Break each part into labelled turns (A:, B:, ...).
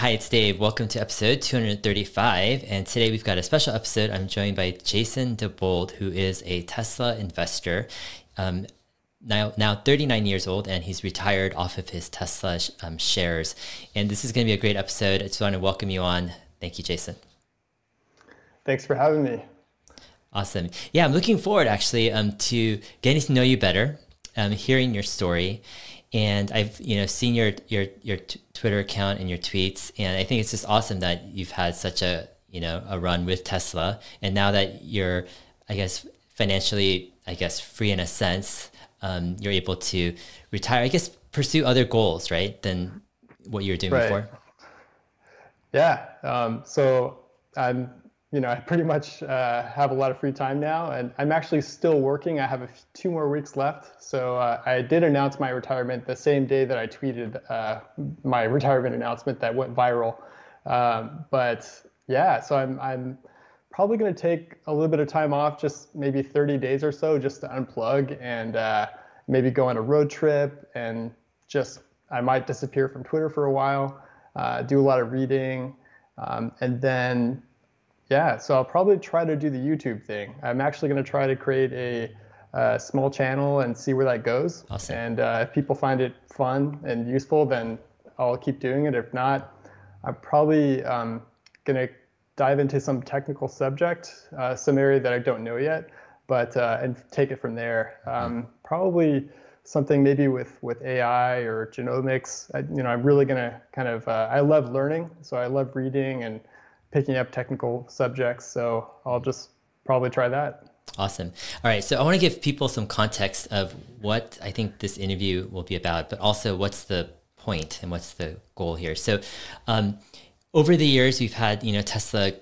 A: Hi, it's Dave. Welcome to episode 235. And today we've got a special episode. I'm joined by Jason Debolt, who is a Tesla investor, now 39 years old, and he's retired off of his Tesla shares. And this is going to be a great episode. I just want to welcome you on. Thank you, Jason.
B: Thanks for having me.
A: Awesome. Yeah, I'm looking forward actually to getting to know you better, hearing your story. And I've seen your Twitter account and your tweets, and I think it's just awesome that you've had such a run with Tesla, and now that you're, I guess, financially, free in a sense, you're able to retire, I guess, pursue other goals, right, than what you were doing before.
B: Yeah. So I pretty much have a lot of free time now, and I'm actually still working. I have 2 more weeks left. So I did announce my retirement the same day that I tweeted my retirement announcement that went viral. But yeah, so I'm probably going to take a little bit of time off, just maybe 30 days or so, just to unplug and maybe go on a road trip, and I might disappear from Twitter for a while, do a lot of reading, and then yeah, so I'll probably try to do the YouTube thing. I'm actually going to try to create a small channel and see where that goes.
A: Awesome.
B: And if people find it fun and useful, then I'll keep doing it. If not, I'm probably going to dive into some technical subject, some area that I don't know yet, but and take it from there. Probably something maybe with AI or genomics. I'm really going to kind of, I love learning, so I love reading and picking up technical subjects, so I'll just probably try that.
A: Awesome. All right, so I want to give people some context of what I think this interview will be about, but also what's the point and what's the goal here. So over the years, we've had Tesla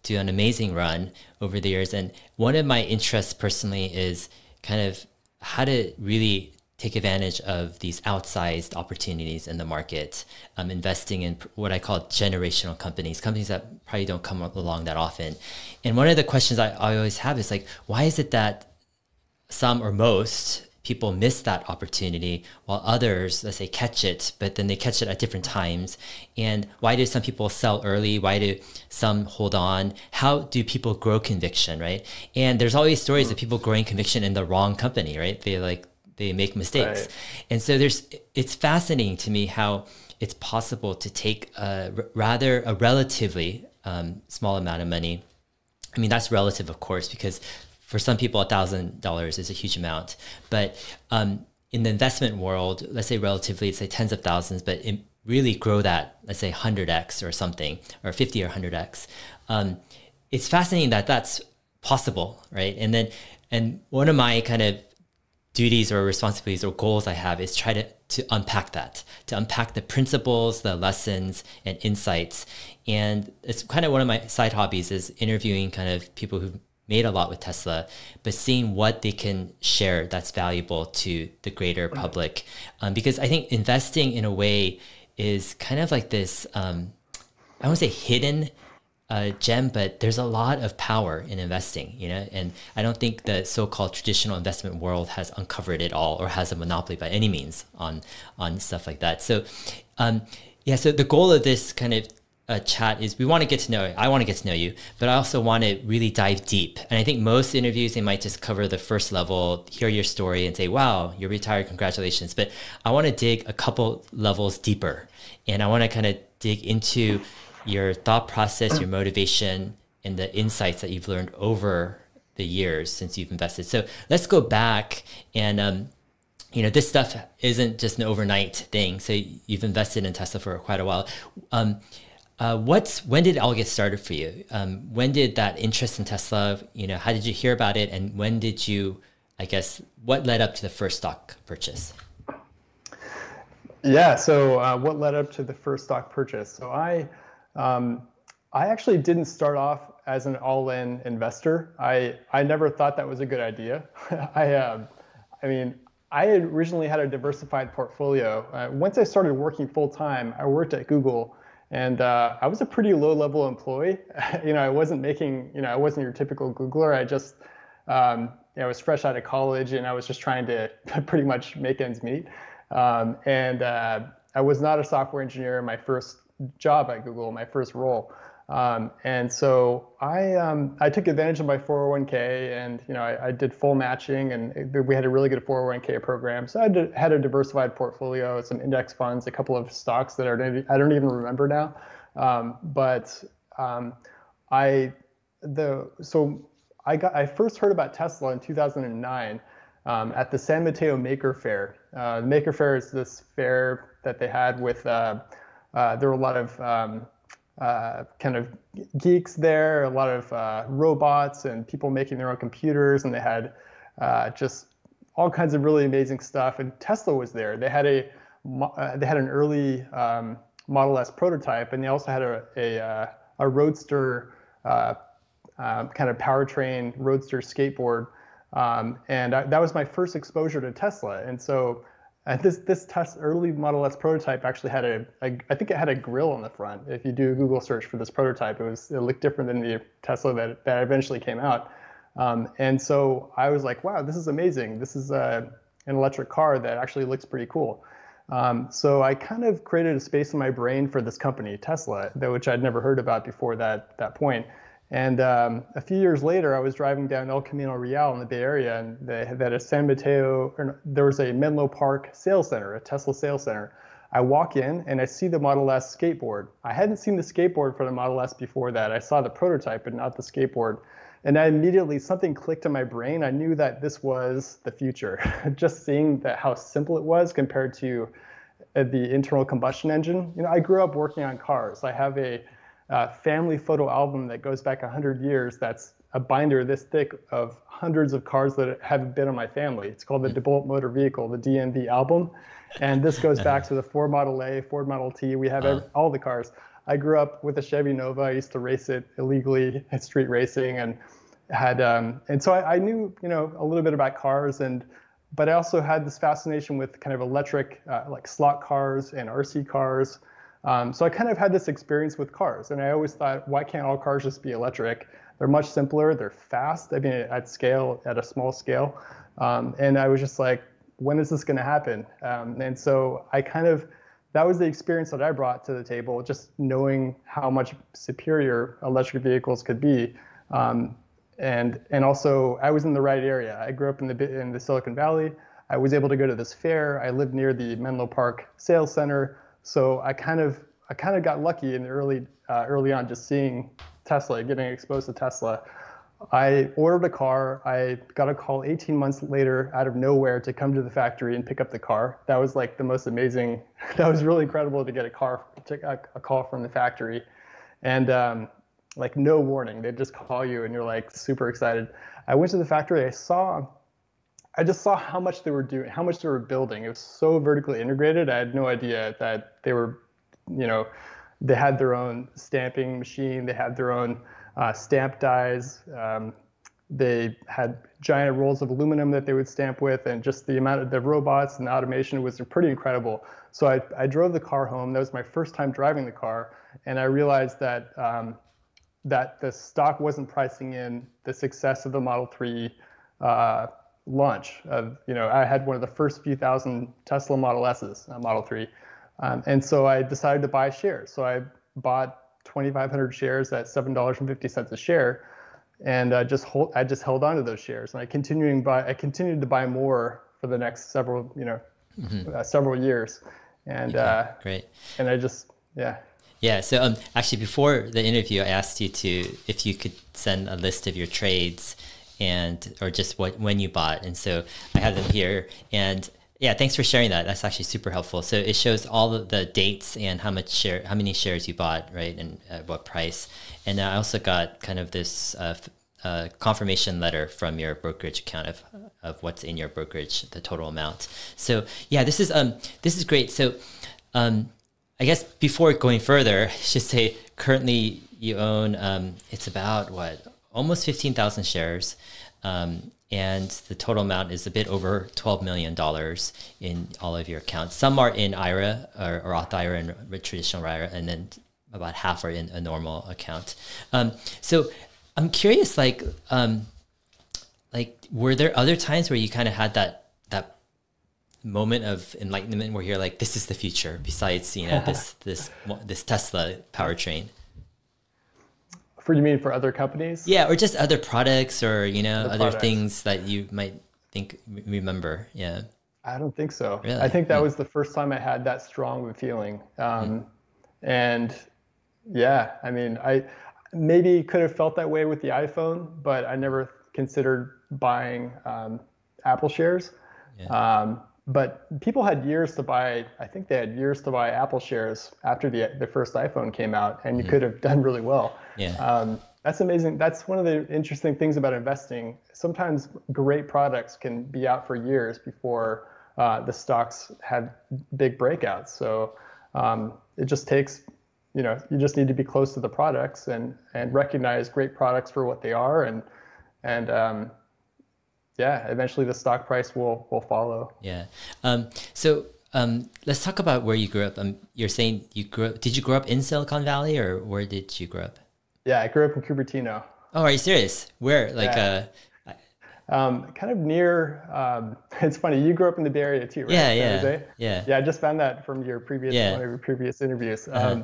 A: do an amazing run over the years, and one of my interests personally is kind of how to really take advantage of these outsized opportunities in the market, investing in what I call generational companies that probably don't come along that often. And one of the questions I always have is like, why is it that some or most people miss that opportunity while others, let's say, catch it, but then they catch it at different times? And why do some people sell early? Why do some hold on? How do people grow conviction, right? And there's always stories of people growing conviction in the wrong company, right? They make mistakes. Right. And so it's fascinating to me how it's possible to take a relatively small amount of money. I mean, that's relative, of course, because for some people, $1,000 is a huge amount. But in the investment world, let's say relatively, it's like tens of thousands, but really grow that, let's say 100x or something, or 50 or 100x. It's fascinating that that's possible, right? And one of my kind of duties or responsibilities or goals I have is try to unpack that, to unpack the principles, the lessons and insights. And it's kind of one of my side hobbies is interviewing kind of people who've made a lot with Tesla, but seeing what they can share that's valuable to the greater public. Because I think investing in a way is kind of like this, I won't say hidden gem, but there's a lot of power in investing, and I don't think the so-called traditional investment world has uncovered it all or has a monopoly by any means on stuff like that. So, so the goal of this kind of chat is I want to get to know you, but I also want to really dive deep. And I think most interviews, they might just cover the first level, hear your story and say, wow, you're retired, congratulations. But I want to dig a couple levels deeper, and I want to kind of dig into your thought process, your motivation, and the insights that you've learned over the years since you've invested. So let's go back, and this stuff isn't just an overnight thing. So you've invested in Tesla for quite a while. When did it all get started for you? When did that interest in Tesla, how did you hear about it? And when did you, what led up to the first stock purchase?
B: Yeah, so what led up to the first stock purchase? So I actually didn't start off as an all-in investor. I never thought that was a good idea. I had originally had a diversified portfolio. Once I started working full-time, I worked at Google, and I was a pretty low-level employee. I wasn't making, I wasn't your typical Googler. I was fresh out of college, and I was just trying to pretty much make ends meet. I was not a software engineer in my first job at Google, my first role. And so I took advantage of my 401k, and I did full matching, and we had a really good 401k program. So I had a diversified portfolio, some index funds, a couple of stocks that I don't even remember now. I first heard about Tesla in 2009 at the San Mateo Maker Faire. The Maker Faire is this fair that they had with there were a lot of kind of geeks there, a lot of robots and people making their own computers, and they had just all kinds of really amazing stuff. And Tesla was there. They had an early Model S prototype, and they also had a roadster kind of powertrain roadster skateboard, and that was my first exposure to Tesla. And so this early Model S prototype actually had I think it had a grill on the front. If you do a Google search for this prototype, it looked different than the Tesla that eventually came out. And so I was like, wow, this is amazing. This is an electric car that actually looks pretty cool. So I kind of created a space in my brain for this company, Tesla, which I'd never heard about before that point. And a few years later, I was driving down El Camino Real in the Bay Area, and they had a San Mateo, there was a Menlo Park sales center, a Tesla sales center. I walk in and I see the Model S skateboard. I hadn't seen the skateboard for the Model S before that. I saw the prototype, but not the skateboard. And something clicked in my brain. I knew that this was the future. Just seeing how simple it was compared to the internal combustion engine. I grew up working on cars. I have a family photo album that goes back 100 years. That's a binder this thick of hundreds of cars that have been in my family. It's called the Debolt Motor Vehicle, the DMV album. And this goes back to the Ford Model A, Ford Model T. We have all the cars. I grew up with a Chevy Nova. I used to race it illegally at street racing, and so I knew a little bit about cars, but I also had this fascination with kind of electric like slot cars and RC cars. So I kind of had this experience with cars, and I always thought, why can't all cars just be electric? They're much simpler, they're fast, I mean, at a small scale. And I was just like, when is this going to happen? And so that was the experience that I brought to the table, just knowing how much superior electric vehicles could be. And also, I was in the right area. I grew up in the Silicon Valley. I was able to go to this fair. I lived near the Menlo Park Sales Center. So I kind of got lucky in the early on, just seeing Tesla, getting exposed to Tesla. I ordered a car. I got a call 18 months later out of nowhere to come to the factory and pick up the car. That was like the most amazing. That was really incredible to get a call from the factory, and like no warning. They just call you and you're like super excited. I went to the factory. I just saw how much they were doing, how much they were building. It was so vertically integrated. I had no idea that they were, they had their own stamping machine. They had their own stamp dies. They had giant rolls of aluminum that they would stamp with, and just the amount of the robots and the automation was pretty incredible. So I drove the car home. That was my first time driving the car, and I realized that that the stock wasn't pricing in the success of the Model 3 launch. I had one of the first few thousand Tesla Model S's, Model 3, and so I decided to buy shares. So I bought 2,500 shares at $7.50 a share, and I just held on to those shares, and I continued to buy more for the next several years, and
A: great.
B: And I just
A: Yeah. So actually, before the interview, I asked you if you could send a list of your trades or just when you bought, and so I have them here. And yeah, thanks for sharing that. That's actually super helpful. So it shows all of the dates and how many shares you bought, right, and at what price. And I also got kind of this confirmation letter from your brokerage account of what's in your brokerage, the total amount. So yeah, this is great. So I guess before going further, I should say currently you own it's about almost 15,000 shares. And the total amount is a bit over $12 million in all of your accounts. Some are in IRA or Roth IRA and traditional IRA, and then about half are in a normal account. So I'm curious, like were there other times where you kind of had that moment of enlightenment where you're like, this is the future, besides, this Tesla powertrain?
B: You mean for other companies?
A: Yeah, or just other products, or other
B: products.
A: things that you might remember. Yeah.
B: I don't think so.
A: Really?
B: I think that was the first time I had that strong of a feeling. And yeah, I mean, I maybe could have felt that way with the iPhone, but I never considered buying Apple shares.
A: Yeah.
B: But people had years to buy, I think they had years to buy Apple shares after the first iPhone came out, and you could have done really well.
A: Yeah.
B: That's amazing. That's one of the interesting things about investing. Sometimes great products can be out for years before the stocks have big breakouts. So it just takes, you just need to be close to the products and recognize great products for what they are, and yeah, eventually the stock price will follow.
A: Yeah. So let's talk about where you grew up. You're saying did you grow up in Silicon Valley, or where did you grow up?
B: Yeah, I grew up in Cupertino.
A: Oh, are you serious? Where?
B: Kind of near, it's funny, you grew up in the Bay Area too, right?
A: Yeah.
B: Yeah, I just found that from your previous one of your previous interviews.
A: Uh-huh.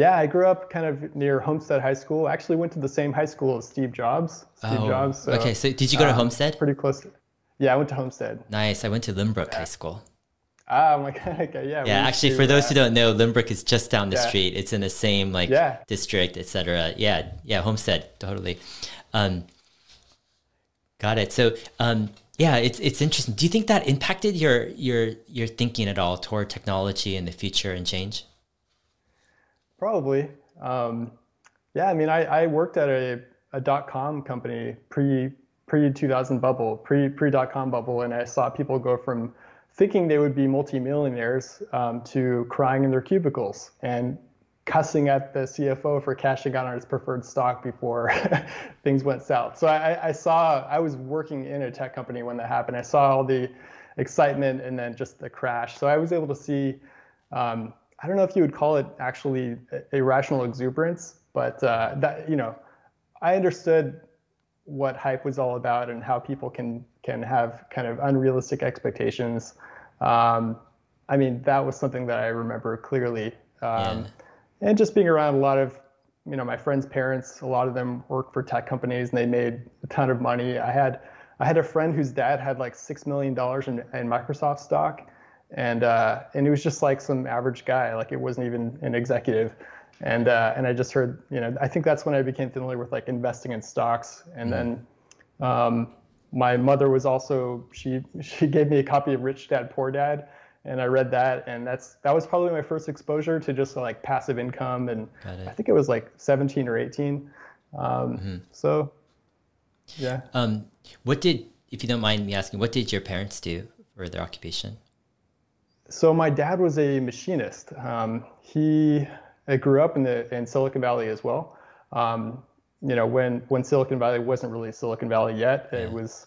B: I grew up kind of near Homestead High School. I actually went to the same high school as Steve Jobs. So,
A: okay. So did you go to Homestead?
B: Pretty close. Yeah, I went to Homestead.
A: Nice. I went to Limbrook High School.
B: Oh my God. Okay, yeah.
A: Yeah, actually, for those who don't know, Limbrook is just down the street. It's in the same district, etc. Yeah, Homestead, totally. Got it. So, it's interesting. Do you think that impacted your thinking at all toward technology and the future and change?
B: Probably. I mean, I worked at a .com company pre 2000 bubble, pre .com bubble, and I saw people go from thinking they would be multimillionaires to crying in their cubicles and cussing at the CFO for cashing out on his preferred stock before things went south. So I was working in a tech company when that happened. I saw all the excitement and then just the crash. So I was able to see, I don't know if you would call it actually irrational exuberance, but I understood what hype was all about and how people can have kind of unrealistic expectations. I mean, that was something that I remember clearly. And just being around a lot of, my friends' parents, a lot of them worked for tech companies and they made a ton of money. I had a friend whose dad had like $6 million in Microsoft stock. And it was just like some average guy, like it wasn't even an executive. And I just heard, I think that's when I became familiar with like investing in stocks. And then my mother was also, she gave me a copy of Rich Dad, Poor Dad. And I read that, and that was probably my first exposure to just like passive income. And I think it was like 17 or 18. So, yeah.
A: If you don't mind me asking, what did your parents do for their occupation?
B: So my dad was a machinist. He grew up in Silicon Valley as well. When Silicon Valley wasn't really Silicon Valley yet, it was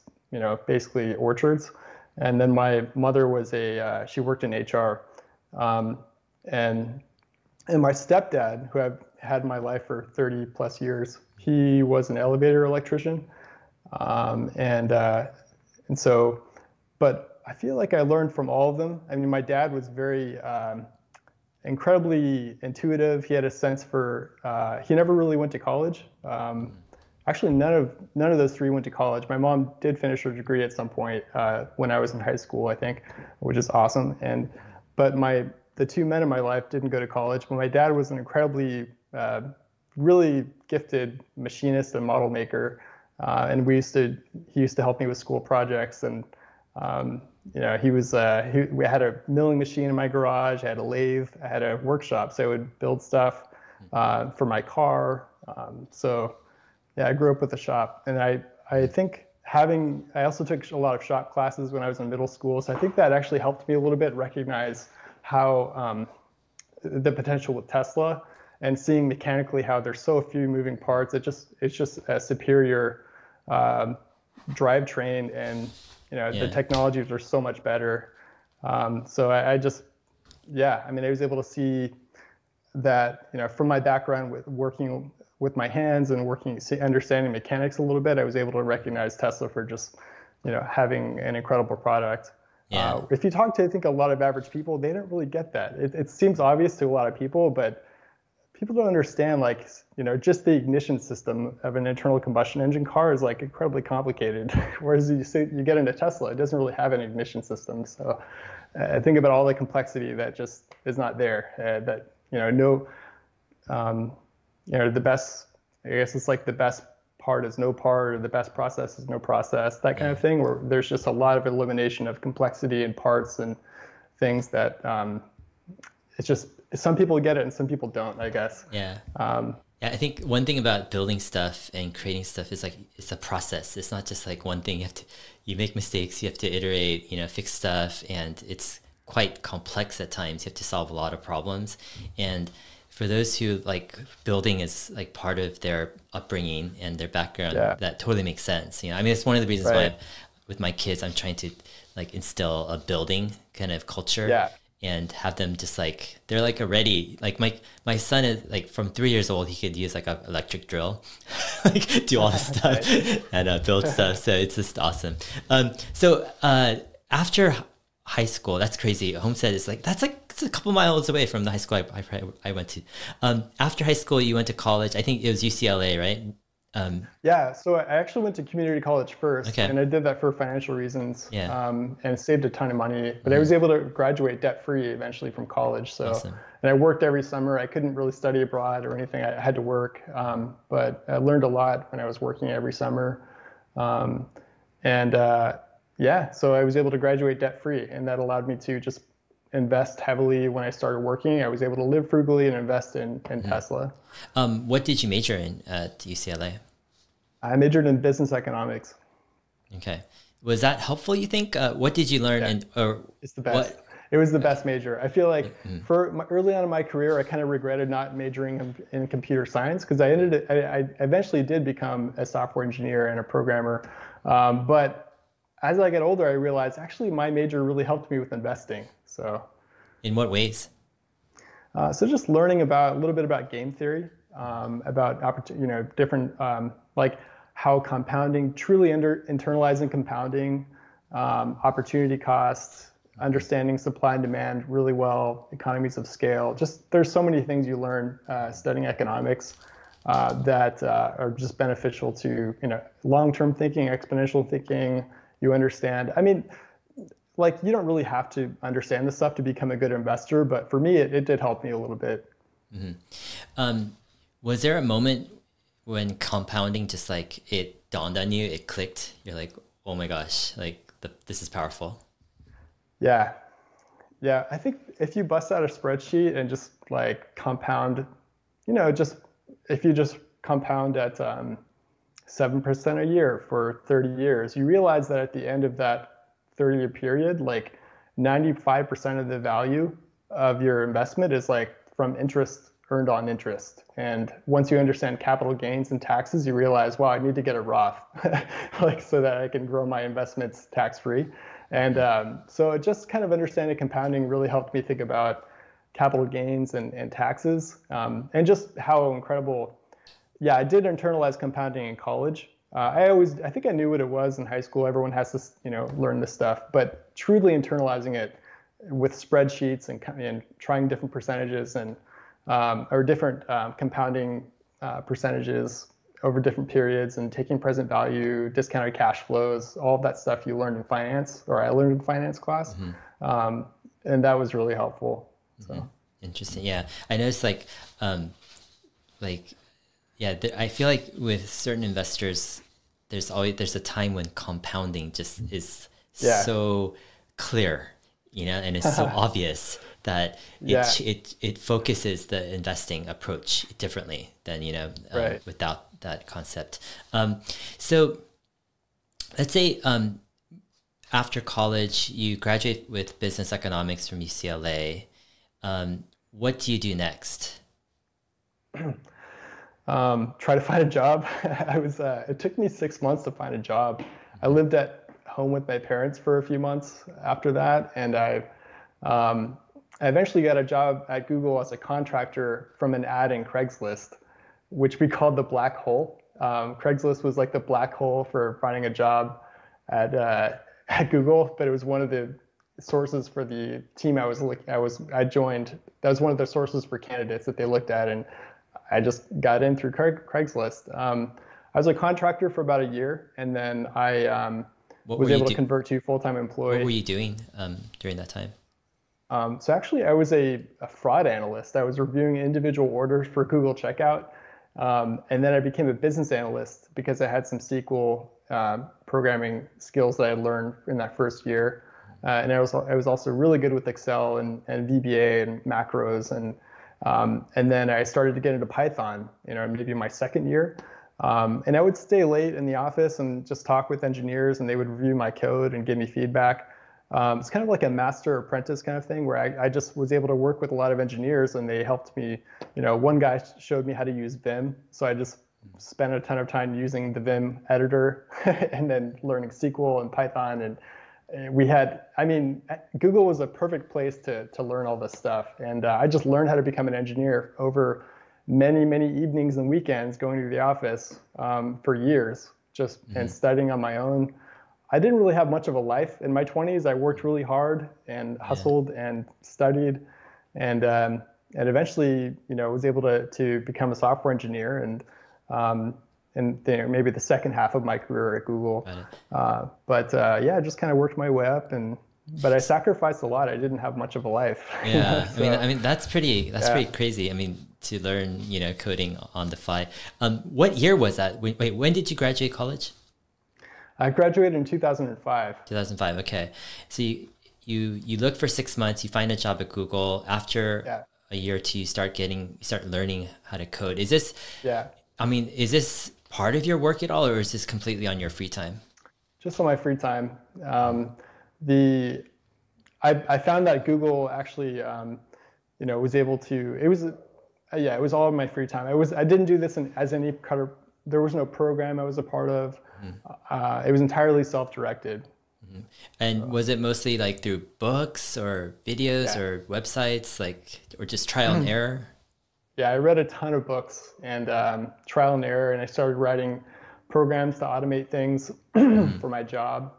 B: basically orchards. And then my mother was she worked in HR, and my stepdad, who I've had in my life for 30 plus years, he was an elevator electrician, and so, but I feel like I learned from all of them. I mean, my dad was very incredibly intuitive. He had a sense for. He never really went to college. Actually, none of those three went to college. My mom did finish her degree at some point when I was in high school, I think, which is awesome. But the two men in my life didn't go to college. But my dad was an incredibly, really gifted machinist and model maker, and he used to help me with school projects. And we had a milling machine in my garage. I had a lathe. I had a workshop, so I would build stuff for my car. Yeah, I grew up with a shop, and I think I also took a lot of shop classes when I was in middle school, so I think that actually helped me a little bit recognize how the potential with Tesla, and seeing mechanically how there's so few moving parts. It's just a superior drivetrain, and the technologies are so much better. So I was able to see that from my background with working with my hands and understanding mechanics a little bit, I was able to recognize Tesla for just, having an incredible product.
A: Yeah.
B: If you talk to, I think, a lot of average people, they don't really get that. It seems obvious to a lot of people, but people don't understand, like, just the ignition system of an internal combustion engine car is like incredibly complicated. Whereas you get into Tesla, it doesn't really have an ignition system. So I think about all the complexity that just is not there. The best, I guess it's like the best part is no part, or the best process is no process, that kind of thing, where there's just a lot of elimination of complexity and parts and things that it's just, some people get it and some people don't, I guess.
A: Yeah. Yeah, I think one thing about building stuff and creating stuff is like, it's a process. It's not just like one thing. You make mistakes, you have to iterate, fix stuff, and it's quite complex at times. You have to solve a lot of problems. And for those who like building is like part of their upbringing and their background, that totally makes sense. I mean, it's one of the reasons why with my kids, I'm trying to like instill a building kind of culture and have them just like, they're like already, like my son is like from 3 years old, he could use like an electric drill, like do all this stuff and build stuff. So it's just awesome. So after high school, that's crazy. Homestead is like, it's a couple miles away from the high school I went to. After high school, you went to college. I think it was UCLA, right?
B: Yeah, so I actually went to community college first, and I did that for financial reasons, and saved a ton of money. But I was able to graduate debt-free eventually from college. So, and I worked every summer. I couldn't really study abroad or anything. I had to work, but I learned a lot when I was working every summer. So I was able to graduate debt-free, and that allowed me to just invest heavily when I started working. I was able to live frugally and invest in Tesla.
A: What did you major in at UCLA?
B: I majored in business economics.
A: Okay. Was that helpful, you think? What did you learn?
B: It's the best. It was the best major. I feel like early on in my career, I kind of regretted not majoring in computer science, because I eventually did become a software engineer and a programmer. But as I get older, I realized actually my major really helped me with investing. So,
A: in what ways?
B: So just learning a little bit about game theory, about different like how compounding, truly internalizing compounding, opportunity costs, understanding supply and demand really well, economies of scale. Just there's so many things you learn studying economics that are just beneficial to long-term thinking, exponential thinking. You understand. I mean, like, you don't really have to understand this stuff to become a good investor, but for me, it did help me a little bit.
A: Was there a moment when compounding just like it dawned on you, it clicked? You're like, oh my gosh, like this is powerful.
B: Yeah. I think if you bust out a spreadsheet and just like compound, if you just compound at 7% a year for 30 years, you realize that at the end of that 30-year period, like 95% of the value of your investment is like from interest earned on interest. And once you understand capital gains and taxes, you realize, wow, I need to get a Roth, like, so that I can grow my investments tax-free. And so just kind of understanding compounding really helped me think about capital gains and taxes, and just how incredible. Yeah, I did internalize compounding in college. I think I knew what it was in high school. Everyone has to, learn this stuff. But truly internalizing it with spreadsheets and trying different percentages or different compounding percentages over different periods, and taking present value, discounted cash flows, all of that stuff you learned in finance, or I learned in finance class, and that was really helpful. So
A: interesting. Yeah, I noticed I feel like with certain investors, there's a time when compounding just is so clear, and it's so obvious that it focuses the investing approach differently than without that concept. So let's say after college you graduate with business economics from UCLA. What do you do next?
B: Try to find a job. It took me 6 months to find a job. I lived at home with my parents for a few months after that, and I eventually got a job at Google as a contractor from an ad in Craigslist, which we called the black hole. Craigslist was like the black hole for finding a job at Google, but it was one of the sources for the team I joined. That was one of the sources for candidates that they looked at, and I just got in through Craigslist. I was a contractor for about a year, and then I was able to convert to full-time employee.
A: What were you doing during that time?
B: So actually, I was a fraud analyst. I was reviewing individual orders for Google Checkout, and then I became a business analyst because I had some SQL programming skills that I learned in that first year. And I was also really good with Excel and VBA and macros, and then I started to get into Python, maybe my second year. And I would stay late in the office and just talk with engineers, and they would review my code and give me feedback. It's kind of like a master apprentice kind of thing where I just was able to work with a lot of engineers, and they helped me. One guy showed me how to use Vim, so I just spent a ton of time using the Vim editor and then learning SQL and Python. And Google was a perfect place to learn all this stuff. And I just learned how to become an engineer over many, many evenings and weekends going to the office for years, and studying on my own. I didn't really have much of a life in my 20s. I worked really hard and hustled and studied, and eventually, was able to become a software engineer, and maybe the second half of my career at Google. But I just kind of worked my way up, but I sacrificed a lot. I didn't have much of a life.
A: Yeah, so, I mean that's pretty crazy. I mean, to learn coding on the fly. What year was that? Wait, when did you graduate college?
B: I graduated in 2005.
A: 2005. Okay, so you look for 6 months. You find a job at Google. After a year or two, you start learning how to code. Is this? Yeah. I mean, is this part of your work at all, or is this completely on your free time?
B: Just on my free time. I found that Google actually, was able to. It was all in my free time. I didn't do this as any kind of. There was no program I was a part of. It was entirely self-directed.
A: And was it mostly like through books or videos or websites, or just trial and error?
B: Yeah, I read a ton of books and trial and error, and I started writing programs to automate things for my job.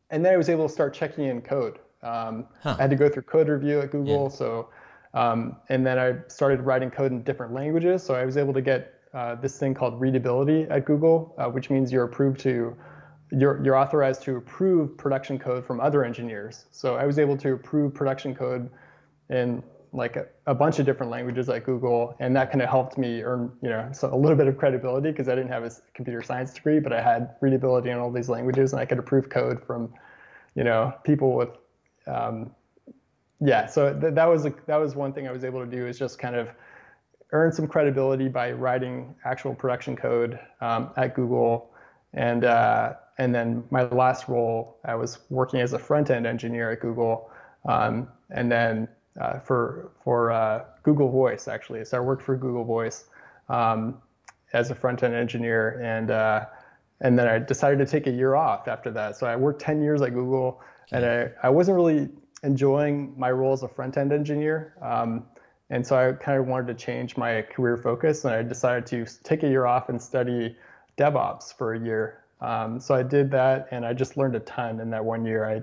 B: And then I was able to start checking in code. I had to go through code review at Google, and then I started writing code in different languages. So I was able to get this thing called readability at Google, which means you're authorized to approve production code from other engineers. So I was able to approve production code in a bunch of different languages at Google, and that kind of helped me earn a little bit of credibility because I didn't have a computer science degree, but I had readability in all these languages, and I could approve code from people with so that was one thing I was able to do, is just kind of earn some credibility by writing actual production code at Google. And then my last role, I was working as a front-end engineer at Google, and then for Google Voice, actually. So I worked for Google Voice as a front-end engineer, and then I decided to take a year off after that. So I worked 10 years at Google, and I wasn't really enjoying my role as a front-end engineer. And so I kind of wanted to change my career focus, and I decided to take a year off and study DevOps for a year. So I did that, and I just learned a ton in that 1 year. I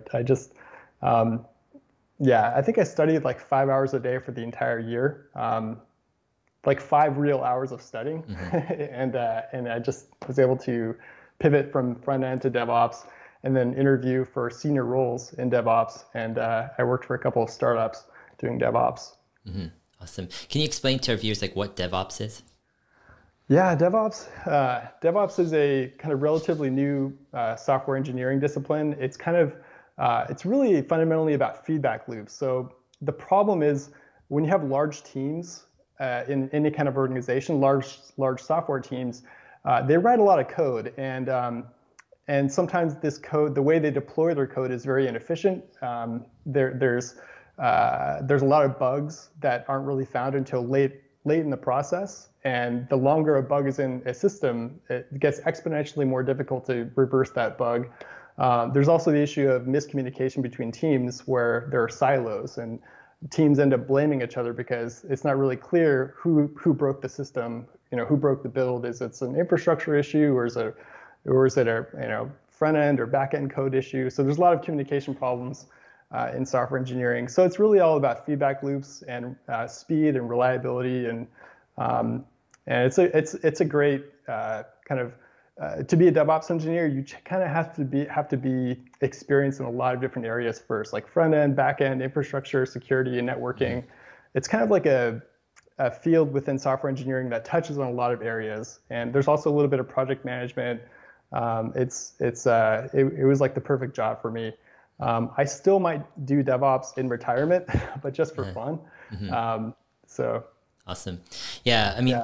B: think I studied 5 hours a day for the entire year, 5 real hours of studying. And I just was able to pivot from front end to DevOps, and then interview for senior roles in DevOps. And I worked for a couple of startups doing DevOps.
A: Awesome. Can you explain to our viewers what DevOps is?
B: Yeah, DevOps is a kind of relatively new software engineering discipline. It's it's really fundamentally about feedback loops. So the problem is when you have large teams in any kind of organization, large software teams, they write a lot of code, and sometimes this code, the way they deploy their code, is very inefficient. There's a lot of bugs that aren't really found until late in the process. And the longer a bug is in a system, it gets exponentially more difficult to reverse that bug. There's also the issue of miscommunication between teams, where there are silos, and teams end up blaming each other because it's not really clear who broke the system, who broke the build. Is it an infrastructure issue, or is it a front end or back end code issue? So there's a lot of communication problems. in software engineering. So it's really all about feedback loops and speed and reliability, and it's a great kind of to be a DevOps engineer. You kind of have to be experienced in a lot of different areas first, like front end, back end, infrastructure, security, and networking. It's kind of like a field within software engineering that touches on a lot of areas, and there's also a little bit of project management. It was like the perfect job for me. I still might do DevOps in retirement, but just for fun. So
A: awesome. Yeah, I mean,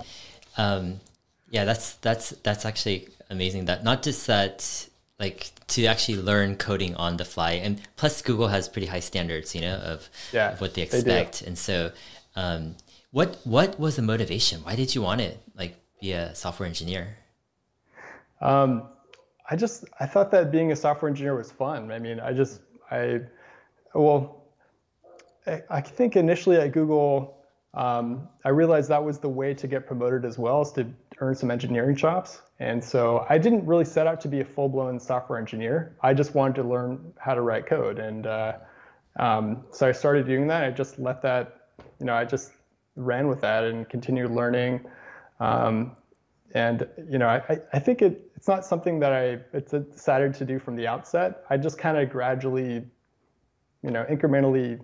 A: that's actually amazing. That not just that, like to actually learn coding on the fly, and plus Google has pretty high standards, of what they expect. And so, what was the motivation? Why did you want to be a software engineer?
B: I thought that being a software engineer was fun. I mean, I think initially at Google, I realized that was the way to get promoted as well, is to earn some engineering chops. And so I didn't really set out to be a full-blown software engineer. I just wanted to learn how to write code. And so I started doing that. I just let that, I just ran with that and continued learning. I think it's not something that I decided to do from the outset. I just kind of gradually, incrementally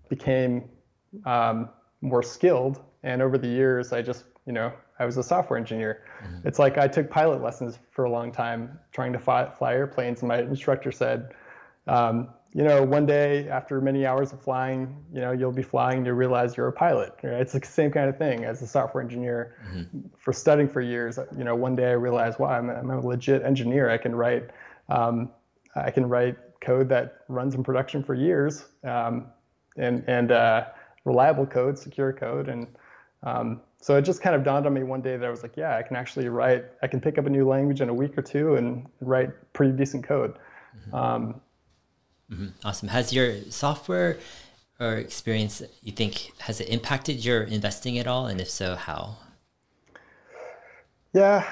B: became more skilled. And over the years, I just, I was a software engineer. It's like I took pilot lessons for a long time trying to fly airplanes. And my instructor said, one day after many hours of flying, you'll be flying and you realize you're a pilot. It's the same kind of thing as a software engineer. For studying for years, one day I realized, wow, I'm a legit engineer. I can write code that runs in production for years, and reliable code, secure code. And so it just kind of dawned on me one day that I was like, yeah, I can pick up a new language in a week or two and write pretty decent code.
A: Awesome. Has your software or experience, you think, has it impacted your investing at all? And if so, how?
B: Yeah,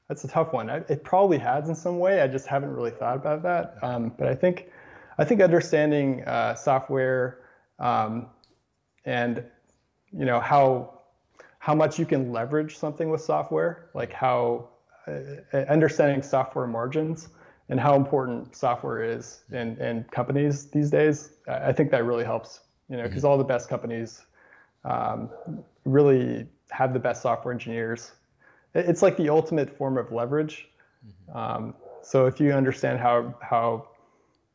B: that's a tough one. It probably has in some way. I just haven't really thought about that. But I think understanding software and how much you can leverage something with software, like how understanding software margins and how important software is in companies these days. I think that really helps, because all the best companies really have the best software engineers. It's like the ultimate form of leverage. So if you understand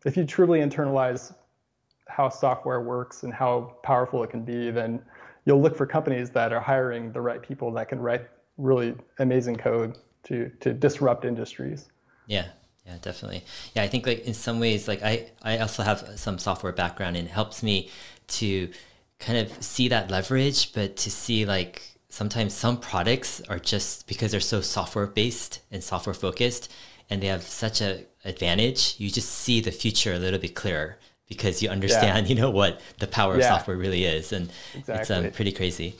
B: if you truly internalize how software works and how powerful it can be, then you'll look for companies that are hiring the right people that can write really amazing code to disrupt industries.
A: Yeah, definitely. Yeah, I think in some ways, I also have some software background, and it helps me to kind of see that leverage, but to see sometimes some products are just because they're so software based and software focused, and they have such an advantage. You just see the future a little bit clearer because you understand, what the power of software really is. And exactly. It's pretty crazy.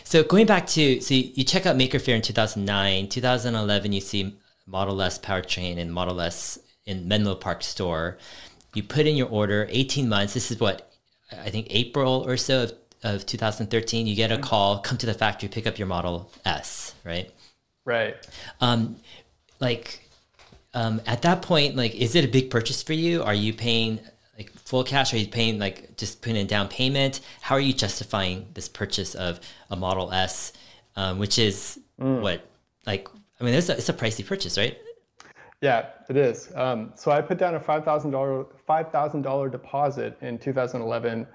A: So going back to, you check out Maker Faire in 2009, 2011, you see Model S powertrain and Model S in Menlo Park store. You put in your order, 18 months. This is what, I think April or so of 2013, you get a call, come to the factory, pick up your Model S, right?
B: Right.
A: At that point, is it a big purchase for you? Are you paying full cash? Are you paying just putting in down payment? How are you justifying this purchase of a Model S, which is it's a pricey purchase, right?
B: Yeah, it is. So I put down a $5,000 deposit in 2011,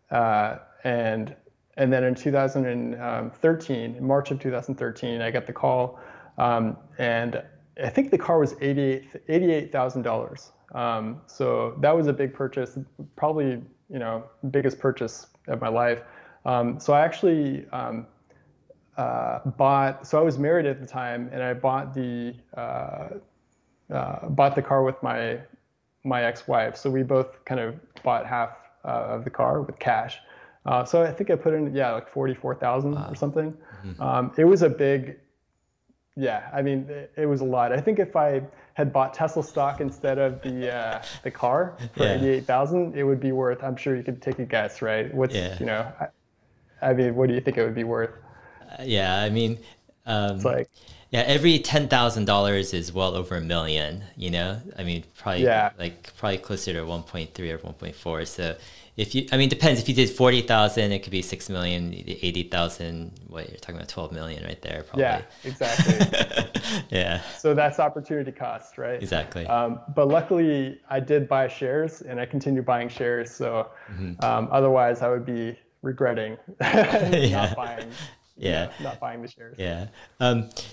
B: and then in 2013, in March of 2013, I got the call, and I think the car was $88,000. So that was a big purchase, probably biggest purchase of my life. So I actually bought. So I was married at the time, and I bought the car with my ex-wife. So we both kind of bought half of the car with cash. So I think I put in $44,000 or something. It was a big Yeah, I mean, it was a lot. I think if I had bought Tesla stock instead of the car for 88,000, it would be worth. I'm sure you could take a guess, right? I mean, what do you think it would be worth?
A: Yeah, I mean,
B: It's like,
A: yeah, every $10,000 is well over $1 million. I mean, probably closer to 1.3 or 1.4. So I mean, depends. If you did 40,000, it could be 6 million. 80,000, what you're talking about, 12 million right there, probably.
B: Yeah, exactly.
A: Yeah.
B: So that's opportunity cost, right?
A: Exactly.
B: But luckily, I did buy shares, and I continue buying shares. So otherwise, I would be regretting not buying. Not buying the shares.
A: Yeah.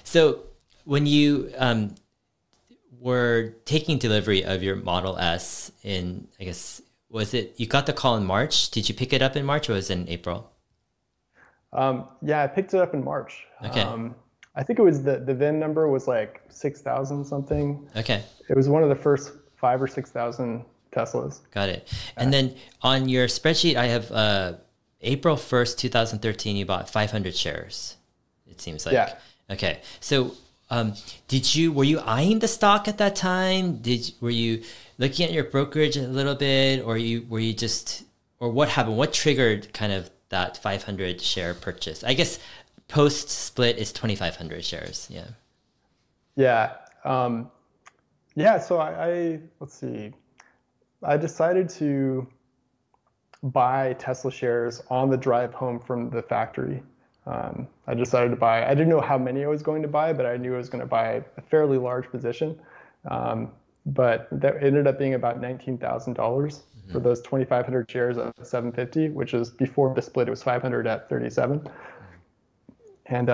A: So when you were taking delivery of your Model S in, I guess, you got the call in March? Did you pick it up in March or was it in April?
B: Yeah, I picked it up in March.
A: Okay.
B: I think it was the VIN number was like 6,000 something.
A: Okay.
B: It was one of the first 5,000 or 6,000 Teslas.
A: Got it. And then on your spreadsheet, I have April 1st, 2013, you bought 500 shares, it seems like.
B: Yeah.
A: Okay. So were you eyeing the stock at that time? Were you looking at your brokerage a little bit, or what happened? What triggered kind of that 500 share purchase? I guess post split is 2,500 shares. Yeah.
B: Yeah. So let's see. I decided to buy Tesla shares on the drive home from the factory. I decided to buy, I didn't know how many I was going to buy, but I knew I was going to buy a fairly large position. But that ended up being about $19,000 for those 2,500 shares at $750, which is before the split, it was 500 at 37. And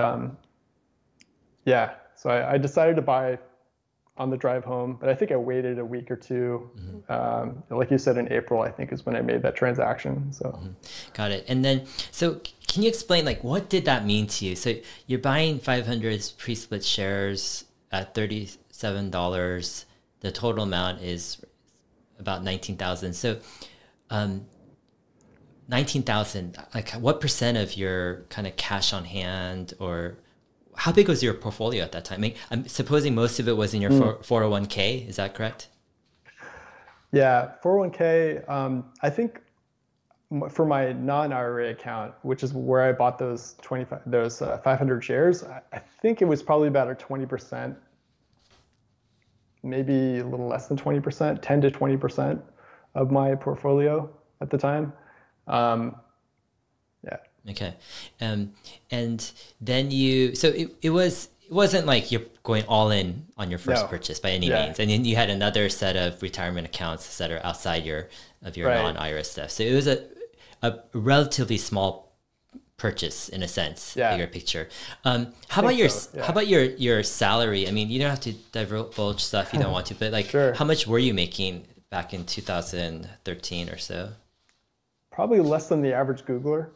B: so I decided to buy on the drive home, but I think I waited a week or two. Like you said, in April, I think is when I made that transaction. So
A: Got it. And then, so can you explain, like, what did that mean to you? So you're buying 500 pre-split shares at $37. The total amount is about 19,000. So 19,000, like what percent of your kind of cash on hand, or how big was your portfolio at that time? I mean, I'm supposing most of it was in your 401k. Is that correct?
B: Yeah, 401k. I think for my non-IRA account, which is where I bought those 500 shares, I think it was probably about a 20%, maybe a little less than 20%, 10 to 20% of my portfolio at the time. Yeah.
A: Okay. And then it wasn't like you're going all in on your first purchase by any means. And then you had another set of retirement accounts that are outside of your non-IRA stuff. So it was a relatively small purchase in a sense, bigger picture. How about your salary? I mean, you don't have to divulge stuff you don't want to, but like, how much were you making back in 2013 or so?
B: Probably less than the average Googler.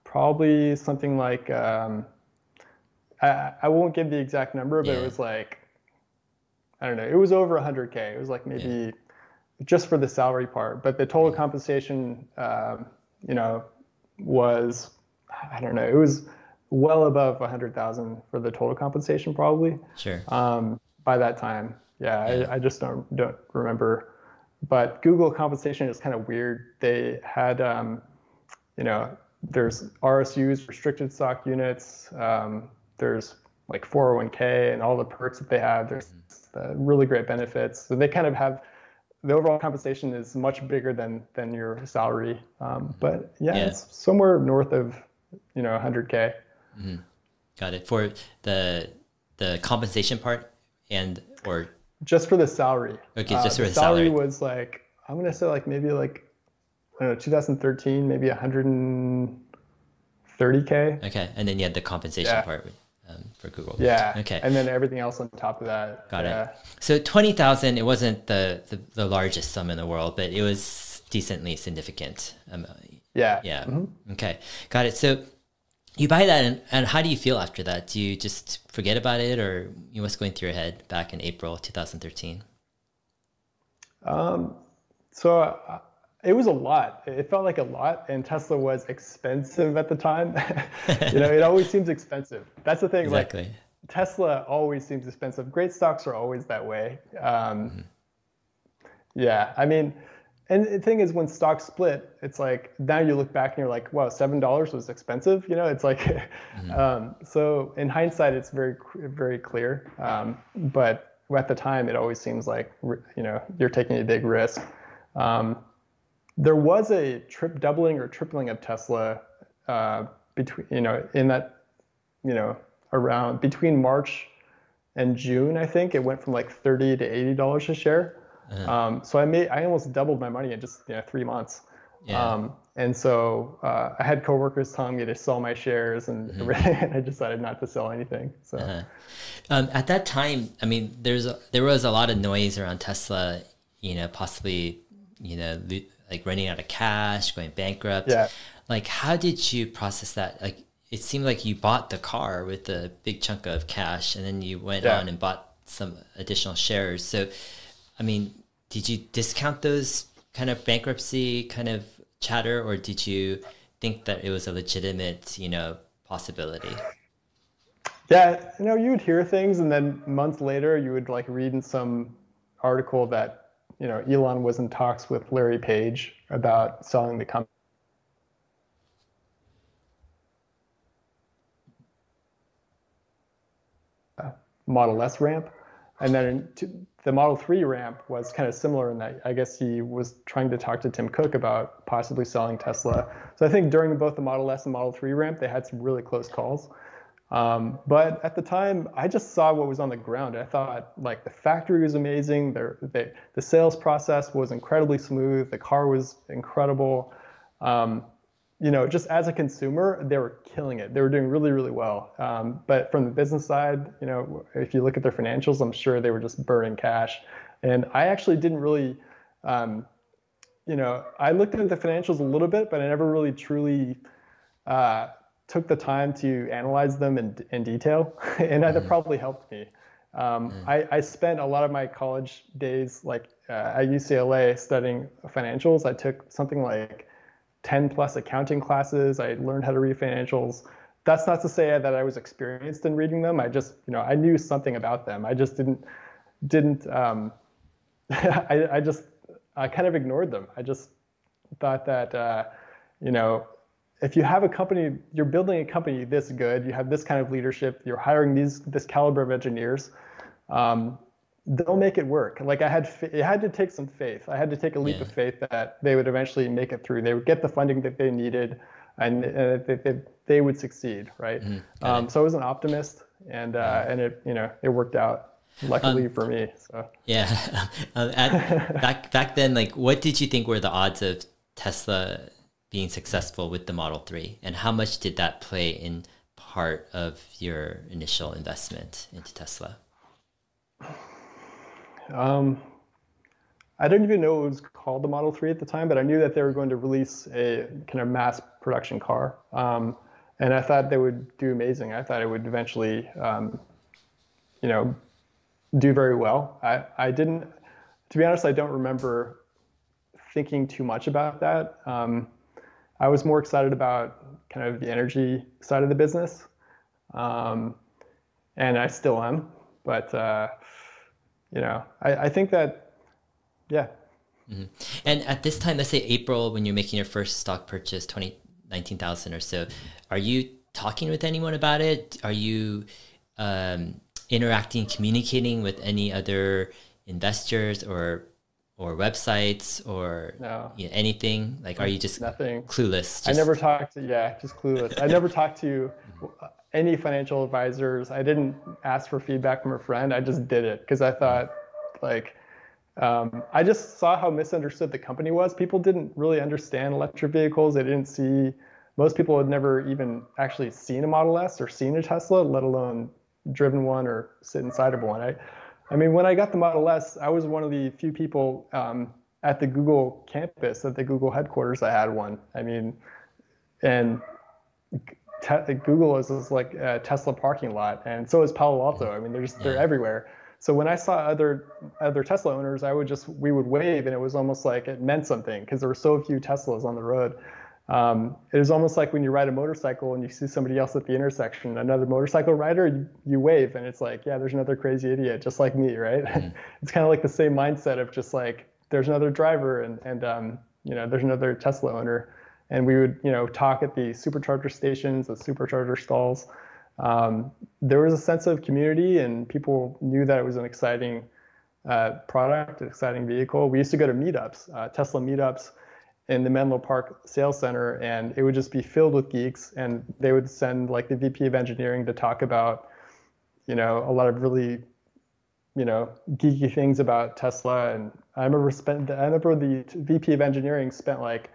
B: Probably something like, I won't give the exact number, but it was like, I don't know, it was over 100K. It was like maybe just for the salary part, but the total compensation, was, I don't know, it was well above 100,000 for the total compensation probably.
A: Sure.
B: By that time. I just don't remember. But Google compensation is kind of weird. They had, there's RSUs, restricted stock units. There's like 401k and all the perks that they have. There's really great benefits. So they kind of have, the overall compensation is much bigger than your salary. But it's somewhere north of, 100K.
A: Got it. For the compensation part or
B: just for the salary.
A: Okay, just for the
B: salary was like, I'm gonna say like maybe like, I don't know, 2013, maybe 130K.
A: Okay, and then you had the compensation part for Google.
B: Yeah.
A: Okay.
B: And then everything else on top of that.
A: Got it. So 20,000, it wasn't the largest sum in the world, but it was decently significant.
B: Yeah.
A: Okay, got it. So you buy that, and how do you feel after that? Do you just forget about it, or what's going through your head back in April 2013?
B: So it was a lot. It felt like a lot, and Tesla was expensive at the time. It always seems expensive. That's the thing.
A: Exactly.
B: Tesla always seems expensive. Great stocks are always that way. Yeah, I mean, and the thing is, when stocks split, it's like now you look back and you're like, wow, $7 was expensive. You know, it's like, so in hindsight, it's very, very clear. But at the time, it always seems like, you know, you're taking a big risk. There was a doubling or tripling of Tesla between, you know, in that, you know, around between March and June, I think it went from like $30 to $80 a share. So I almost doubled my money in just 3 months.
A: Yeah.
B: And so I had coworkers telling me to sell my shares, and I decided not to sell anything. So
A: at that time, I mean, there was a lot of noise around Tesla, you know, possibly, you know, like running out of cash, going bankrupt.
B: Yeah.
A: Like, how did you process that? Like, it seemed like you bought the car with a big chunk of cash, and then you went on and bought some additional shares. So, I mean, did you discount those kind of bankruptcy kind of chatter, or did you think that it was a legitimate, you know, possibility?
B: Yeah, you know, you would hear things, and then months later, you would like read in some article that, you know, Elon was in talks with Larry Page about selling the company. Model S ramp, and then the Model 3 ramp was kind of similar in that I guess he was trying to talk to Tim Cook about possibly selling Tesla. So I think during both the Model S and Model 3 ramp, they had some really close calls. But at the time, I just saw what was on the ground. I thought like the factory was amazing. The sales process was incredibly smooth. The car was incredible. You know, just as a consumer, they were killing it. They were doing really, really well. But from the business side, you know, if you look at their financials, I'm sure they were just burning cash. And I actually didn't really, you know, I looked at the financials a little bit, but I never really truly took the time to analyze them in detail. And that probably helped me. I spent a lot of my college days, like at UCLA, studying financials. I took something like 10 plus accounting classes. I learned how to read financials. That's not to say that I was experienced in reading them. I just, you know, I knew something about them. I just didn't I kind of ignored them. I just thought that, you know, if you have a company, you're building a company this good, you have this kind of leadership, you're hiring this caliber of engineers, they'll make it work. Like it had to take some faith. I had to take a leap of faith that they would eventually make it through. They would get the funding that they needed, and they would succeed, right? So I was an optimist, and it, you know, it worked out. Luckily for me. So
A: yeah, back then, like, what did you think were the odds of Tesla being successful with the Model 3, and how much did that play in part of your initial investment into Tesla?
B: I didn't even know it was called the Model 3 at the time, but I knew that they were going to release a kind of mass production car. And I thought they would do amazing. I thought it would eventually, you know, do very well. I didn't, to be honest, I don't remember thinking too much about that. I was more excited about kind of the energy side of the business. And I still am, but, you know, I think that, yeah.
A: And at this time, let's say April, when you're making your first stock purchase, 19,000 or so, are you talking with anyone about it? Are you interacting, communicating with any other investors or websites or you know, anything? Like, are you just
B: nothing
A: clueless?
B: I never talked to, just clueless. I never talked to any financial advisors. I didn't ask for feedback from a friend. I just did it because I thought, like, I just saw how misunderstood the company was. People didn't really understand electric vehicles. They didn't see, most people had never even actually seen a Model S or seen a Tesla, let alone driven one or sit inside of one. I mean, when I got the Model S, I was one of the few people at the Google campus, at the Google headquarters, that had one. I mean, and Google is just like a Tesla parking lot, and so is Palo Alto. I mean, they're everywhere. So when I saw other Tesla owners, we would wave, and it was almost like it meant something because there were so few Teslas on the road. It is almost like when you ride a motorcycle and you see somebody else at the intersection, another motorcycle rider, you wave and it's like, yeah, there's another crazy idiot just like me, right? It's kind of like the same mindset of just like, there's another driver and there's another Tesla owner. And we would, talk at the supercharger stations, the supercharger stalls. There was a sense of community and people knew that it was an exciting product, an exciting vehicle. We used to go to meetups, Tesla meetups, in the Menlo Park Sales Center, and it would just be filled with geeks, and they would send like the VP of engineering to talk about, a lot of really, geeky things about Tesla. And I remember the VP of engineering spent like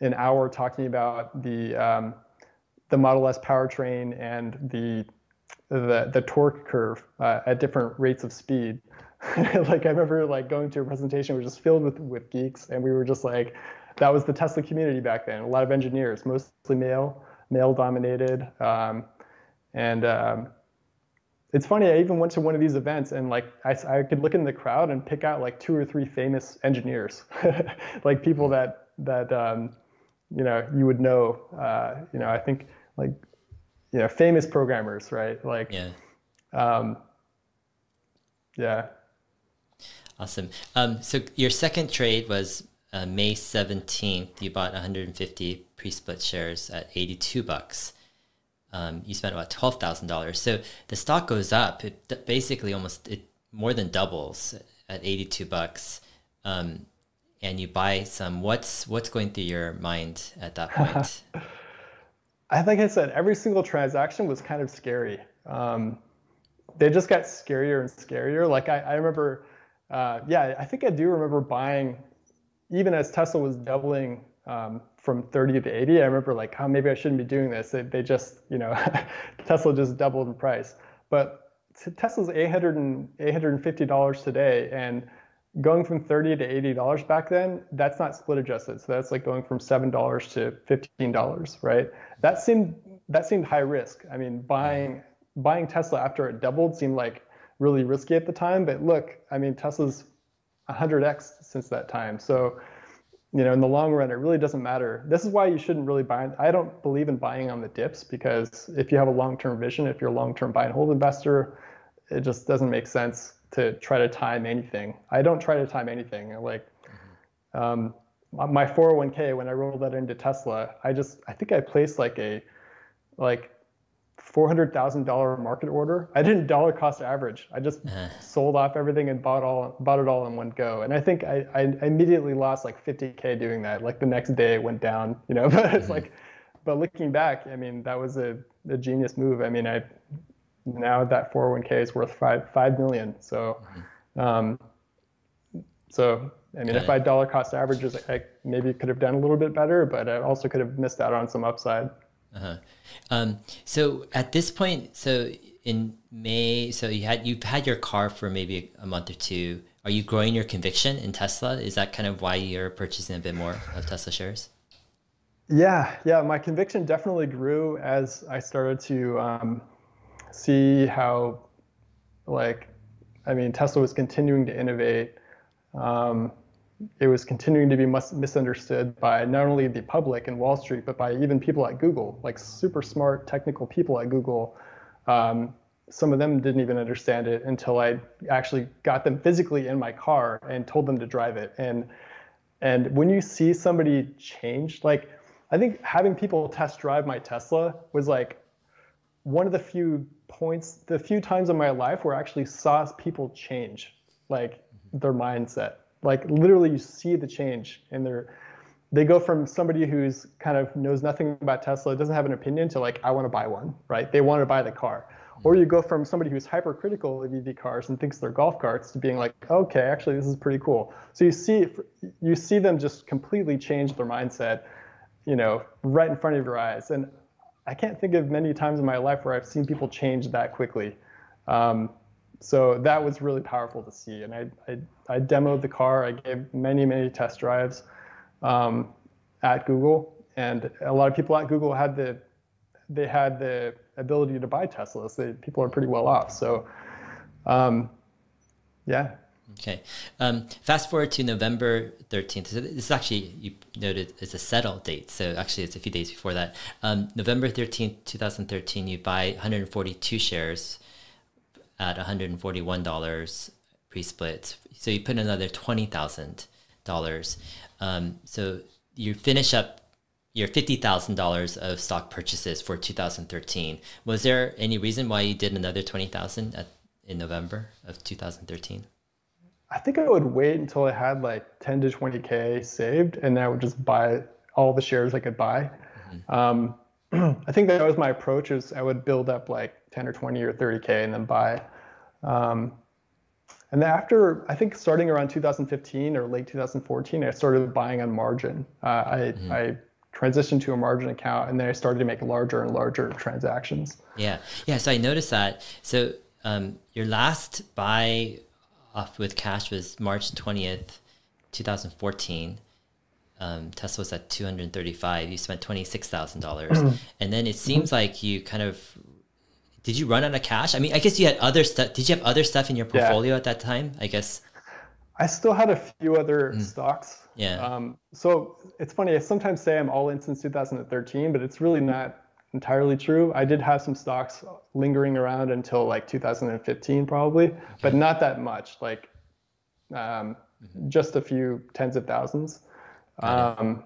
B: an hour talking about the Model S powertrain and the torque curve at different rates of speed. Like I remember like going to a presentation which was just filled with geeks, and we were just like, that was the Tesla community back then. A lot of engineers, mostly male dominated. It's funny, I even went to one of these events and like I could look in the crowd and pick out like 2 or 3 famous engineers, like people that you would know. I think like famous programmers, right? Like yeah.
A: Awesome. So your second trade was May 17th. You bought 150 pre-split shares at $82. You spent about $12,000. So the stock goes up. It basically it more than doubles at $82. And you buy some. What's going through your mind at that point?
B: I think I said every single transaction was kind of scary. They just got scarier and scarier. Like I remember, I think I do remember buying, even as Tesla was doubling from 30 to 80. I remember like, oh, maybe I shouldn't be doing this. They just, Tesla just doubled in price. But Tesla's $850 today, and going from $30 to $80 back then, that's not split adjusted. So that's like going from $7 to $15, right? That seemed high risk. I mean, buying Tesla after it doubled seemed like really risky at the time. But look, I mean, Tesla's 100x since that time. So, in the long run, it really doesn't matter. This is why you shouldn't really buy. I don't believe in buying on the dips, because if you have a long-term vision, if you're a long-term buy and hold investor, it just doesn't make sense to try to time anything. I don't try to time anything. Like my 401k, when I rolled that into Tesla, I think I placed like a $400,000 market order. I didn't dollar cost average. I just sold off everything and bought it all in one go. And I think I immediately lost like 50K doing that. Like the next day it went down, but it's like, but looking back, I mean, that was a genius move. I mean, now that 401k is worth $5 million. So, I mean, if I dollar cost averages, I maybe could have done a little bit better, but I also could have missed out on some upside.
A: So at this point, so in May, so you've had your car for maybe a month or two. Are you growing your conviction in Tesla? Is that kind of why you're purchasing a bit more of Tesla shares?
B: Yeah. My conviction definitely grew as I started to see how, Tesla was continuing to innovate. It was continuing to be misunderstood by not only the public and Wall Street, but by even people at Google, like super smart technical people at Google. Some of them didn't even understand it until I actually got them physically in my car and told them to drive it. And when you see somebody change, like I think having people test drive my Tesla was like one of the few times in my life where I actually saw people change, like their mindset. Like literally you see the change in they go from somebody who's kind of knows nothing about Tesla, doesn't have an opinion, to like, I want to buy one, right? They want to buy the car. Or you go from somebody who's hypercritical of EV cars and thinks they're golf carts to being like, okay, actually this is pretty cool. So you see them just completely change their mindset, right in front of your eyes. And I can't think of many times in my life where I've seen people change that quickly. So that was really powerful to see. And I demoed the car. I gave many test drives at Google. And a lot of people at Google had the ability to buy Teslas. People are pretty well off. So, yeah.
A: Okay. Fast forward to November 13th. So this is actually, you noted, is a settle date. So actually, it's a few days before that. November 13th, 2013, you buy 142 shares at $141 pre-split. So you put another $20,000. So you finish up your $50,000 of stock purchases for 2013. Was there any reason why you did another 20,000 in November of 2013?
B: I think I would wait until I had like 10 to 20K saved, and then I would just buy all the shares I could buy. I think that was my approach, is I would build up like 10 or 20 or 30K and then buy. And then after, I think starting around 2015 or late 2014, I started buying on margin. I transitioned to a margin account, and then I started to make larger and larger transactions.
A: Yeah. So I noticed that. So your last buy off with cash was March 20th, 2014. Tesla was at 235. You spent $26,000. And then it seems like you kind of, did you run out of cash? I mean, I guess you had other stuff. Did you have other stuff in your portfolio at that time? I guess.
B: I still had a few other stocks.
A: Yeah.
B: So it's funny, I sometimes say I'm all in since 2013, but it's really not entirely true. I did have some stocks lingering around until like 2015 probably, but not that much, like just a few tens of thousands. Yeah.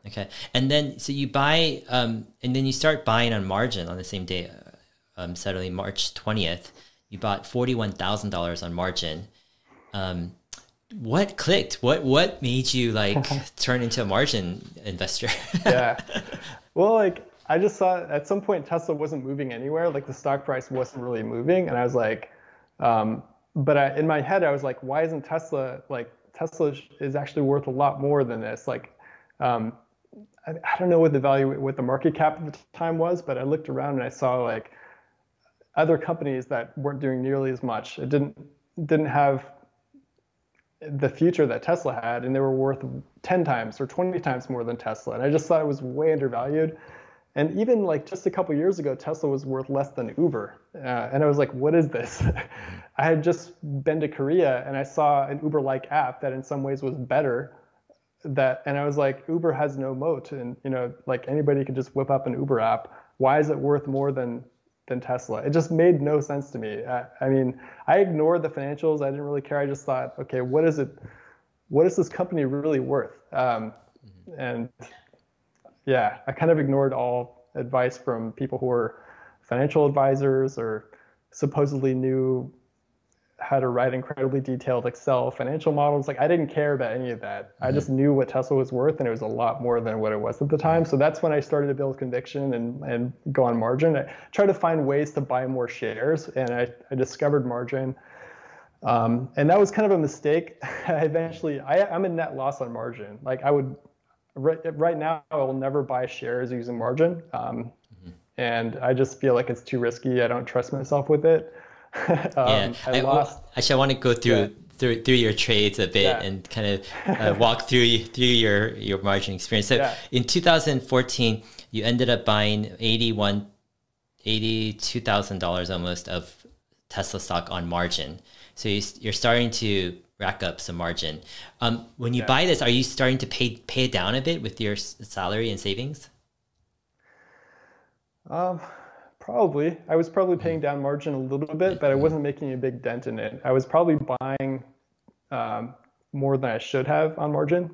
A: Okay. And then, so you buy, and then you start buying on margin on the same day, suddenly March 20th, you bought $41,000 on margin. What clicked? What made you like turn into a margin investor?
B: Yeah. Well, like I just saw at some point Tesla wasn't moving anywhere. Like the stock price wasn't really moving, and I was like, but in my head I was like, why isn't Tesla Tesla is actually worth a lot more than this? Like, I don't know what the market cap at the time was, but I looked around and I saw like other companies that weren't doing nearly as much. It didn't have the future that Tesla had, and they were worth 10 times or 20 times more than Tesla. And I just thought it was way undervalued. And even like just a couple years ago, Tesla was worth less than Uber. And I was like, what is this? I had just been to Korea and I saw an Uber-like app that in some ways was better. And I was like, Uber has no moat, and like anybody could just whip up an Uber app. Why is it worth more than Tesla? It just made no sense to me. I mean, I ignored the financials. I didn't really care. I just thought, okay, what is this company really worth? And yeah, I kind of ignored all advice from people who were financial advisors or supposedly knew how to write incredibly detailed Excel financial models. Like I didn't care about any of that. I just knew what Tesla was worth, and it was a lot more than what it was at the time. So that's when I started to build conviction and go on margin. I tried to find ways to buy more shares, and I discovered margin. And that was kind of a mistake. I'm a net loss on margin. Like I would, right now, I will never buy shares using margin. And I just feel like it's too risky. I don't trust myself with it.
A: I want to go through your trades a bit and kind of walk through your margin experience. So in 2014, you ended up buying $82,000 almost of Tesla stock on margin. So you're starting to rack up some margin. When you buy this, are you starting to pay it down a bit with your salary and savings?
B: Probably. I was probably paying down margin a little bit, but I wasn't making a big dent in it. I was probably buying more than I should have on margin.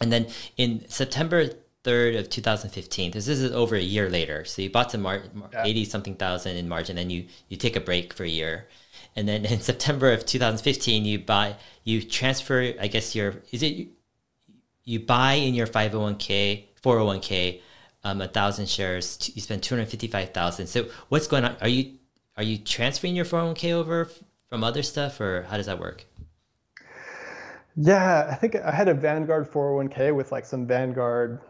A: And then in September 3rd of 2015, this is over a year later. So you bought some 80-something thousand in margin, and you take a break for a year. And then in September of 2015, you transfer, I guess you buy in your 401k, 1,000 shares, you spend 255,000. So what's going on? Are you transferring your 401k over from other stuff, or how does that work?
B: Yeah, I think I had a Vanguard 401k with like some Vanguard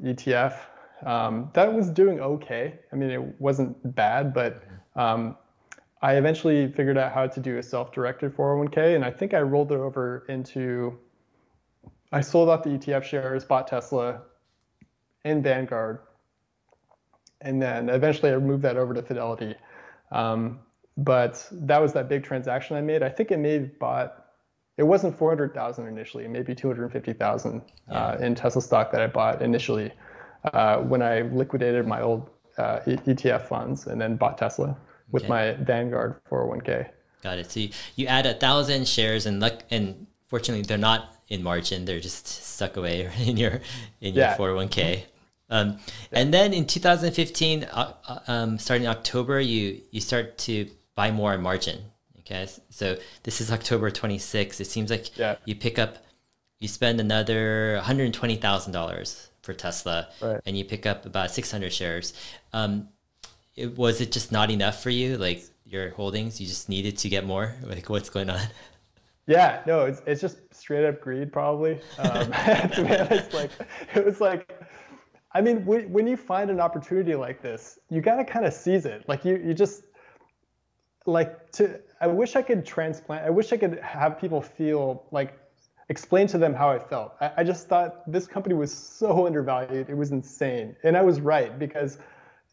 B: ETF. That was doing okay. I mean, it wasn't bad, but I eventually figured out how to do a self-directed 401k, and I think I rolled it over I sold out the ETF shares, bought Tesla in Vanguard, and then eventually I moved that over to Fidelity. But that was that big transaction I made. I think it wasn't 400,000 initially, maybe 250,000 in Tesla stock that I bought initially when I liquidated my old ETF funds and then bought Tesla with my Vanguard 401k.
A: Got it. So you add 1,000 shares, and fortunately they're not in margin; they're just stuck away in your 401k. And then in 2015, starting October, you start to buy more in margin. Okay, so this is October 26th. It seems like you spend another $120,000 for Tesla, and you pick up about 600 shares. Was it just not enough for you? Like your holdings, you just needed to get more? Like what's going on?
B: Yeah, no, it's just straight up greed, probably. To be honest, it was like, I mean, when you find an opportunity like this, you got to kind of seize it. Like you just I wish I could have people feel like, explain to them how I felt. I just thought this company was so undervalued. It was insane. And I was right, because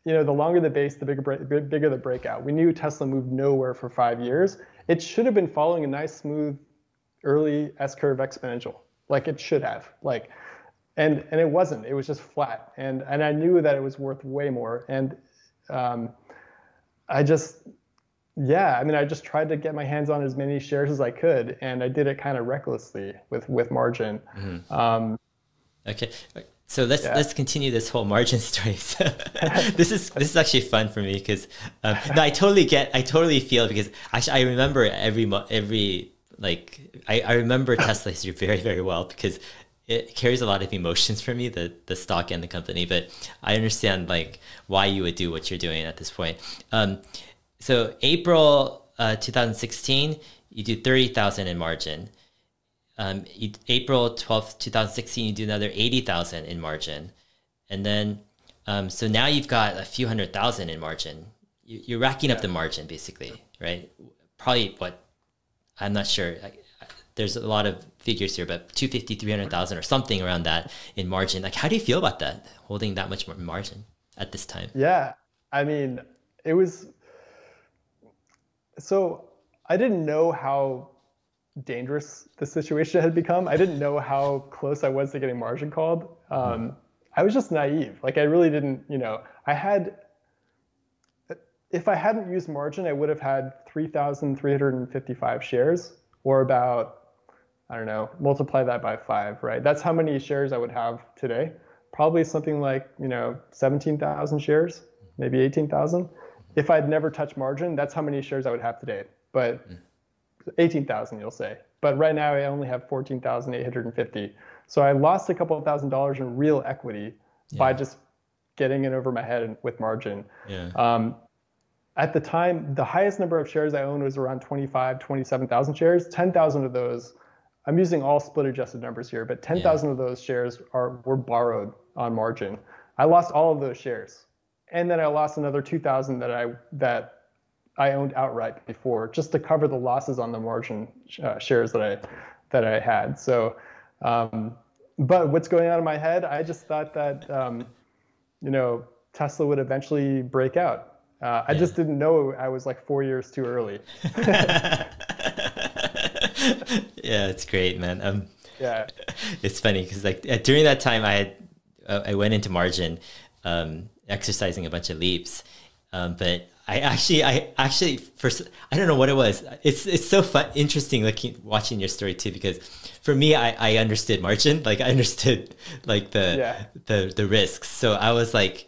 B: the longer the base, the bigger the breakout. We knew Tesla moved nowhere for 5 years. It should have been following a nice, smooth, early S-curve exponential, like it should have. And it wasn't. It was just flat. And I knew that it was worth way more. And I just tried to get my hands on as many shares as I could, and I did it kind of recklessly with margin.
A: Mm-hmm. Okay. So let's continue this whole margin story. So this is actually fun for me because no, I totally feel, because actually I remember I remember Tesla history very, very well, because it carries a lot of emotions for me, the stock and the company. But I understand why you would do what you're doing at this point. So April 2016, you do 30,000 in margin. April 12th, 2016, you do another 80,000 in margin. And then, so now you've got a few $100,000 in margin. You're racking up the margin, basically, right? Probably I'm not sure. There's a lot of figures here, but 250, 300,000 or something around that in margin. How do you feel about that, holding that much more margin at this time?
B: Yeah, I mean, so I didn't know how dangerous the situation had become. I didn't know how close I was to getting margin called. I was just naive. I really didn't, if I hadn't used margin, I would have had 3,355 shares, or about, I don't know, multiply that by 5, right? That's how many shares I would have today. Probably something like, 17,000 shares, maybe 18,000. If I'd never touched margin, that's how many shares I would have today. But 18,000, you'll say. But right now I only have 14,850. So I lost a couple of $1,000s in real equity by just getting it over my head with margin. Yeah. At the time, the highest number of shares I owned was around 27,000 shares. 10,000 of those, I'm using all split adjusted numbers here, but 10,000 of those shares were borrowed on margin. I lost all of those shares. And then I lost another 2,000 that I owned outright before, just to cover the losses on the margin shares that I had. So, but what's going on in my head? I just thought that Tesla would eventually break out. I just didn't know I was 4 years too early.
A: Yeah, it's great, man.
B: Yeah,
A: it's funny because during that time I went into margin, exercising a bunch of leaps, but I actually first, I don't know what it was. It's so fun, interesting watching your story too, because for me, I understood margin, I understood the risks. So I was I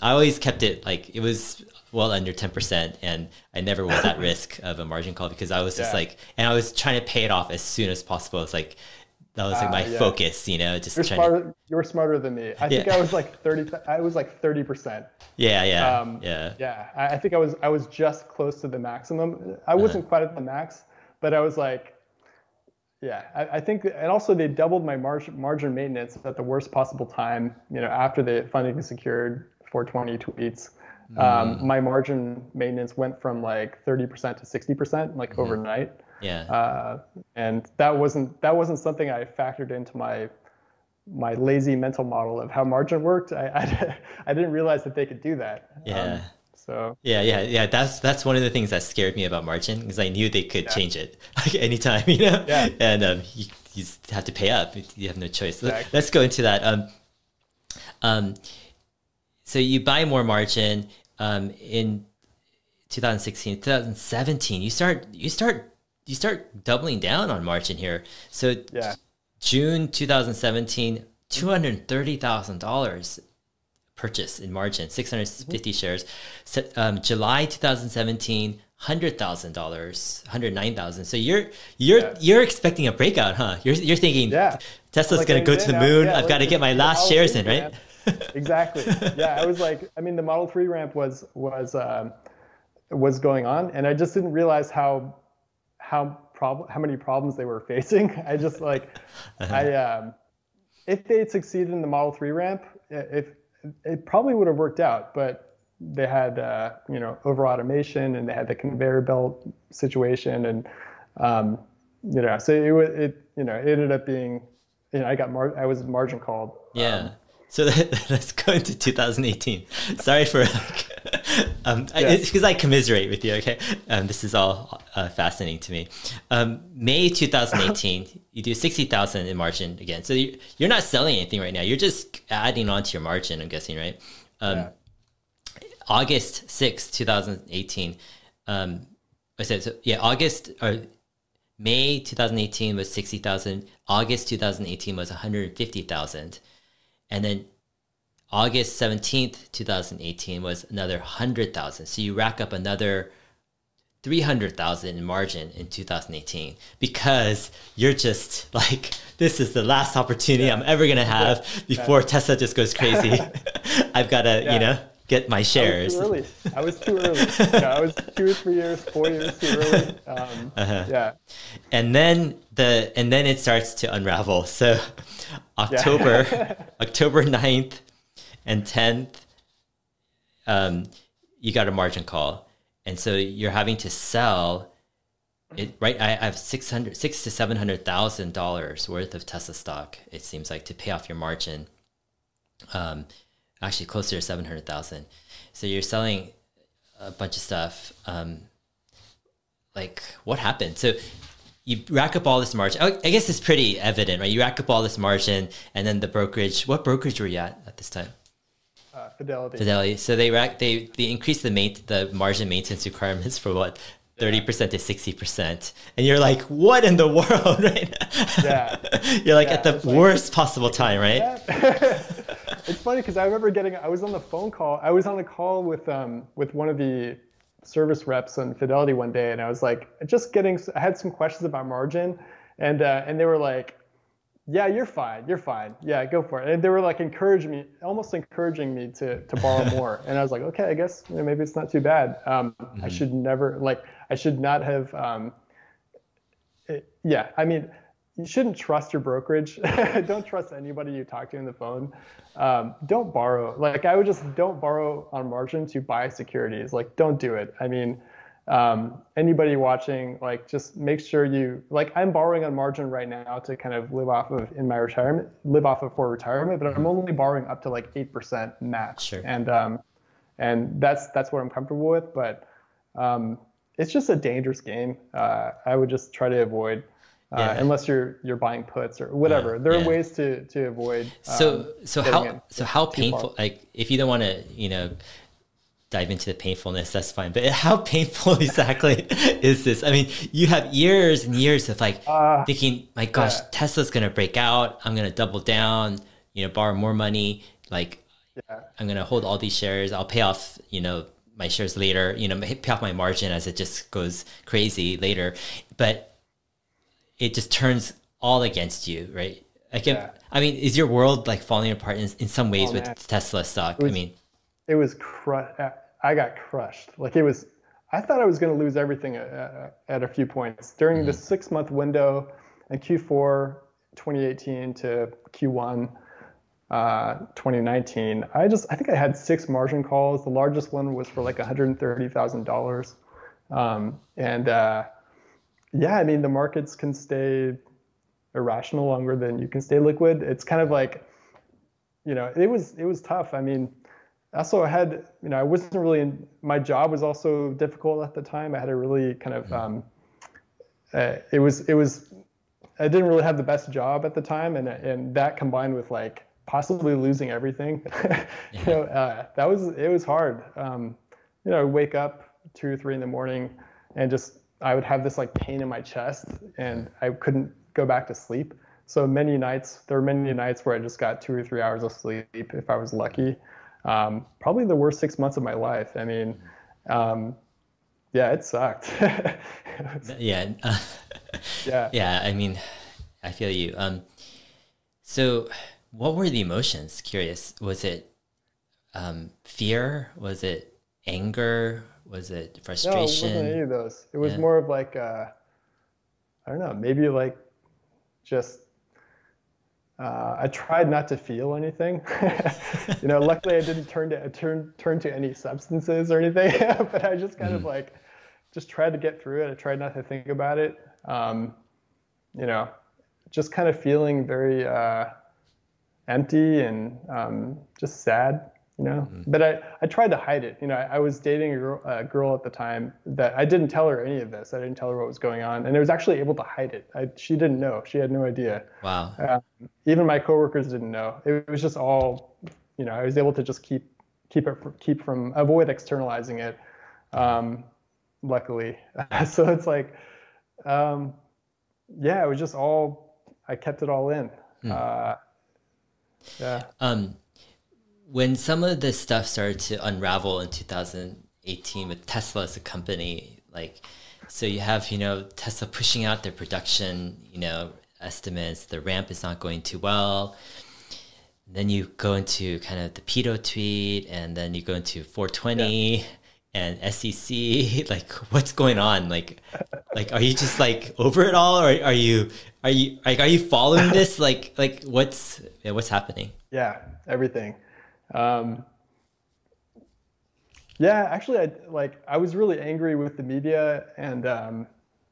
A: always kept it it was well under 10%, and I never was at risk of a margin call, because I was just and I was trying to pay it off as soon as possible. It's that was my focus, just
B: you were smarter than me. I think I was 30. I was 30%.
A: Yeah.
B: I think I was just close to the maximum. I wasn't quite at the max, but I was I think, and also they doubled my margin maintenance at the worst possible time. After the funding is secured, 420 tweets. My margin maintenance went from 30% to 60%, overnight.
A: Yeah.
B: And that wasn't something I factored into my lazy mental model of how margin worked. I didn't realize that they could do that.
A: Yeah.
B: So
A: yeah. That's one of the things that scared me about margin, because I knew they could change it like anytime, you know.
B: Yeah.
A: And you just have to pay up. You have no choice.
B: Exactly.
A: Let's go into that. So you buy more margin in 2016, 2017. You start doubling down on margin here. So June 2017, $230,000 purchase in margin, 650 shares. So, July 2017, $100,000, 109,000. So you're expecting a breakout, huh? You're thinking Tesla's
B: like,
A: going to go to the moon. I've got to get my last shares in, right?
B: Exactly. Yeah, I was like, I mean, the Model 3 ramp was going on, and I just didn't realize how many problems they were facing. I just like, if they had succeeded in the Model 3 ramp, it probably would have worked out, but they had over automation, and they had the conveyor belt situation, and so it ended up being, I was margin called.
A: So let's go into 2018. Sorry for it's because I commiserate with you. Okay, this is all fascinating to me. May 2018, you do 60,000 in margin again. So you're not selling anything right now. You're just adding on to your margin, I'm guessing, right? August 6, 2018. May 2018 was 60,000. August 2018 was 150,000. And then August 17th, 2018 was another 100,000. So you rack up another 300,000 in margin in 2018, because you're just like, this is the last opportunity I'm ever going to have before Tesla just goes crazy. I've got to, get my shares.
B: I was too early. I was 2 or 3 years, 4 years too early.
A: And then it starts to unravel. So October 9th and 10th, you got a margin call. And so you're having to sell it, right? I have $600,000 to $700,000 worth of Tesla stock, it seems like, to pay off your margin. Actually closer to 700,000. So you're selling a bunch of stuff. Like, what happened? So you rack up all this margin. I guess it's pretty evident, right? You rack up all this margin, and then the brokerage. What brokerage were you at this time? Fidelity. So they increased the margin maintenance requirements for what? 30% to 60%. And you're like, what in the world, right? You're like at the worst possible time, right?
B: It's funny because I remember I was on the phone call. I was on a call with one of the service reps on Fidelity one day, and I was like, I had some questions about margin, and they were like, yeah, you're fine. Yeah, go for it. And they were like almost encouraging me to borrow more. And I was like, okay, I guess maybe it's not too bad. I should not have. I mean, you shouldn't trust your brokerage. Don't trust anybody you talk to on the phone. Don't borrow. Like, I would just don't borrow on margin to buy securities. Like, don't do it. I mean, anybody watching, like, just make sure I'm borrowing on margin right now to kind of live off of for retirement, but I'm only borrowing up to like 8% max.
A: Sure.
B: And that's what I'm comfortable with. But it's just a dangerous game. I would just try to avoid. Unless you're buying puts or whatever, there are ways to avoid.
A: So how painful? Like, if you don't want to, dive into the painfulness, that's fine. But how painful exactly is this? I mean, you have years and years of thinking, my gosh, Tesla's gonna break out. I'm gonna double down. Borrow more money. Like, I'm gonna hold all these shares. I'll pay off, my shares later. Pay off my margin as it just goes crazy later. But it just turns all against you, right? I mean, is your world like falling apart in some ways with Tesla stock?
B: It was I got crushed. Like, I thought I was going to lose everything at a few points during the 6-month window in Q4 2018 to Q1 2019. I think I had 6 margin calls. The largest one was for like $130,000. I mean, the markets can stay irrational longer than you can stay liquid. It's kind of like, it was tough. I mean, also I had, I wasn't really my job was also difficult at the time. I had a really kind of, I didn't really have the best job at the time. And that combined with like possibly losing everything, it was hard. I would wake up 2 or 3 in the morning and I would have this like pain in my chest and I couldn't go back to sleep. So there were many nights where I just got 2 or 3 hours of sleep if I was lucky. Probably the worst 6 months of my life. I mean, yeah, it sucked.
A: Yeah.
B: Yeah.
A: Yeah. I mean, I feel you. So what were the emotions? Curious. Was it fear? Was it anger? Was it frustration?
B: No, it wasn't any of those. It was more of like, I don't know, maybe like just, I tried not to feel anything. Luckily I didn't turn to any substances or anything, but I just kind of like, just tried to get through it. I tried not to think about it. Just kind of feeling very empty and just sad. But I tried to hide it. I was dating a girl at the time that I didn't tell her any of this. I didn't tell her what was going on, and I was actually able to hide it. She didn't know. She had no idea.
A: Wow.
B: Even my coworkers didn't know. It was just all, I was able to just avoid externalizing it. Luckily, so it's like, it was just all. I kept it all in. Yeah.
A: When some of this stuff started to unravel in 2018 with Tesla as a company, so you have, Tesla pushing out their production, estimates, the ramp is not going too well. Then you go into kind of the pedo tweet, and then you go into 420 and SEC, what's going on? Are you just over it all? Or are you following this? What's happening?
B: Yeah, everything. Actually, I was really angry with the media and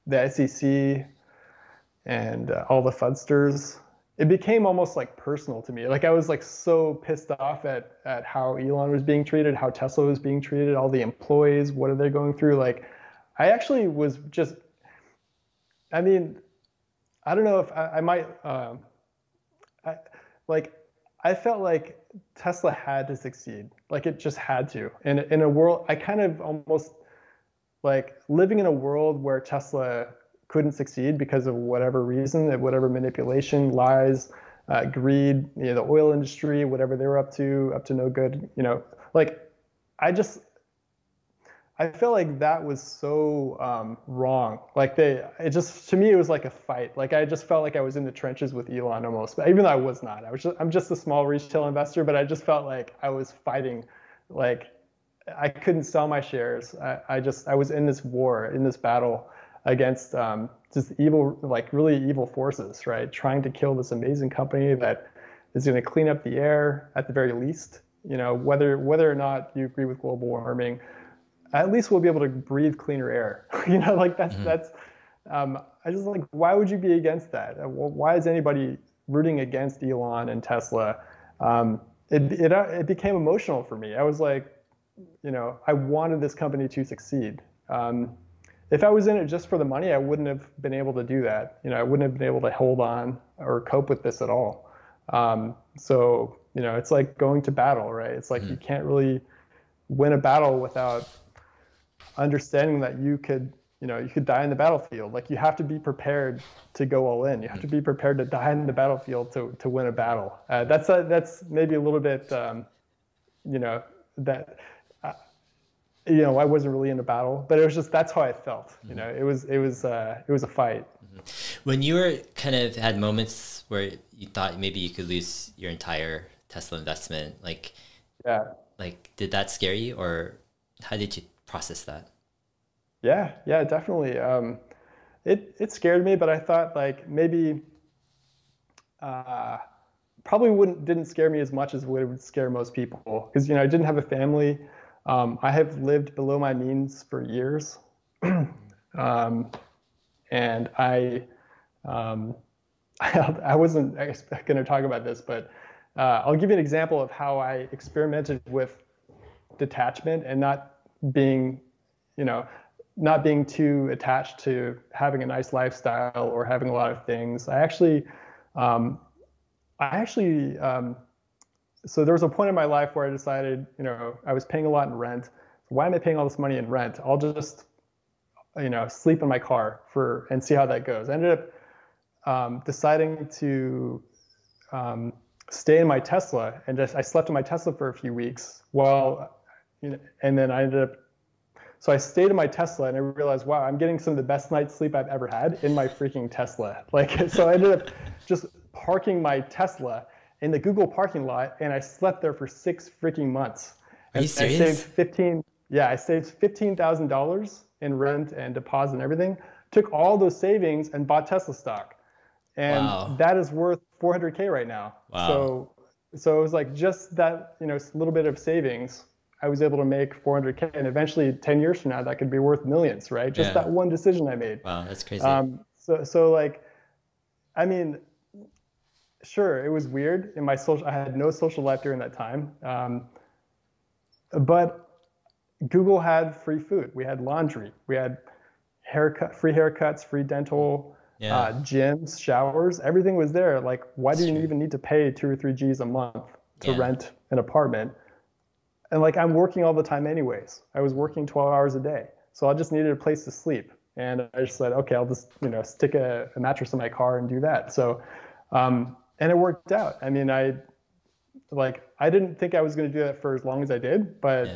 B: the SEC and all the fudsters. It became almost personal to me. I was so pissed off at how Elon was being treated, how Tesla was being treated, all the employees, what are they going through? I actually was just, I mean, I don't know if I might, I felt like Tesla had to succeed. It just had to. And in a world, I kind of almost living in a world where Tesla couldn't succeed because of whatever reason, whatever manipulation, lies, greed, the oil industry, whatever they were up to no good, I felt like that was so wrong. To me, it was like a fight. I just felt like I was in the trenches with Elon almost, but even though I was not. I'm just a small retail investor, but I just felt like I was fighting. I couldn't sell my shares. I was in this war, in this battle against just evil, really evil forces, right? Trying to kill this amazing company that is going to clean up the air at the very least. Whether or not you agree with global warming, at least we'll be able to breathe cleaner air. That's I just why would you be against that? Why is anybody rooting against Elon and Tesla? It became emotional for me. I was I wanted this company to succeed. If I was in it just for the money, I wouldn't have been able to do that. I wouldn't have been able to hold on or cope with this at all. So, it's like going to battle, right? It's you can't really win a battle without understanding that you could die in the battlefield. You have to be prepared to go all in. You have to be prepared to die in the battlefield to win a battle. That's maybe a little bit, I wasn't really in a battle, but it was just, that's how I felt. It was a fight.
A: When you were kind of had moments where you thought maybe you could lose your entire Tesla investment, did that scare you, or how did you process that?
B: Yeah, definitely. It scared me, but I thought maybe probably didn't scare me as much as would scare most people, because I didn't have a family. I have lived below my means for years, and I wasn't going to talk about this, but I'll give you an example of how I experimented with detachment and not being, not being too attached to having a nice lifestyle or having a lot of things. So there was a point in my life where I decided, I was paying a lot in rent. Why am I paying all this money in rent? I'll just, sleep in my car and see how that goes. I ended up deciding to stay in my Tesla, and I slept in my Tesla for a few weeks. And then so I stayed in my Tesla, and I realized, wow, I'm getting some of the best night's sleep I've ever had in my freaking Tesla. So I ended up just parking my Tesla in the Google parking lot, and I slept there for 6 freaking months.
A: Are you serious?
B: I saved $15,000 in rent and deposit and everything. Took all those savings and bought Tesla stock, and that is worth 400K right now.
A: Wow.
B: So it was like just that, little bit of savings, I was able to make 400K, and eventually 10 years from now, that could be worth millions, right? Just that one decision I made.
A: Wow, that's crazy.
B: Sure, it was weird. I had no social life during that time. But Google had free food. We had laundry. We had free haircuts, free dental, gyms, showers. Everything was there. Like, why do you even need to pay 2 or 3 G's a month to rent an apartment? And I'm working all the time anyways. I was working 12 hours a day. So I just needed a place to sleep. And I just said, okay, I'll just, stick a mattress in my car and do that. So, and it worked out. I mean, I didn't think I was going to do that for as long as I did, but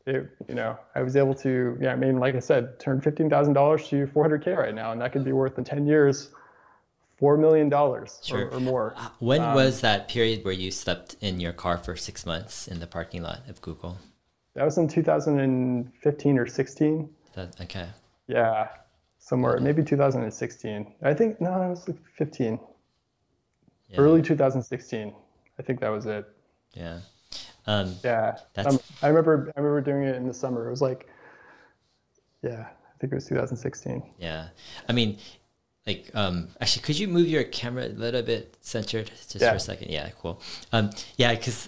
B: I was able to, like I said, turn $15,000 to 400K right now. And that could be worth in 10 years, $4 million or more.
A: When was that period where you slept in your car for 6 months in the parking lot of Google?
B: That was in 2015 or 16.
A: Okay.
B: Yeah, somewhere, maybe 2016. I think, no, it was 15. Yeah. Early 2016. I think that was it.
A: Yeah.
B: I remember doing it in the summer. It was I think it was 2016.
A: Yeah. I mean, actually, could you move your camera a little bit centered just for a second? Yeah, cool. Because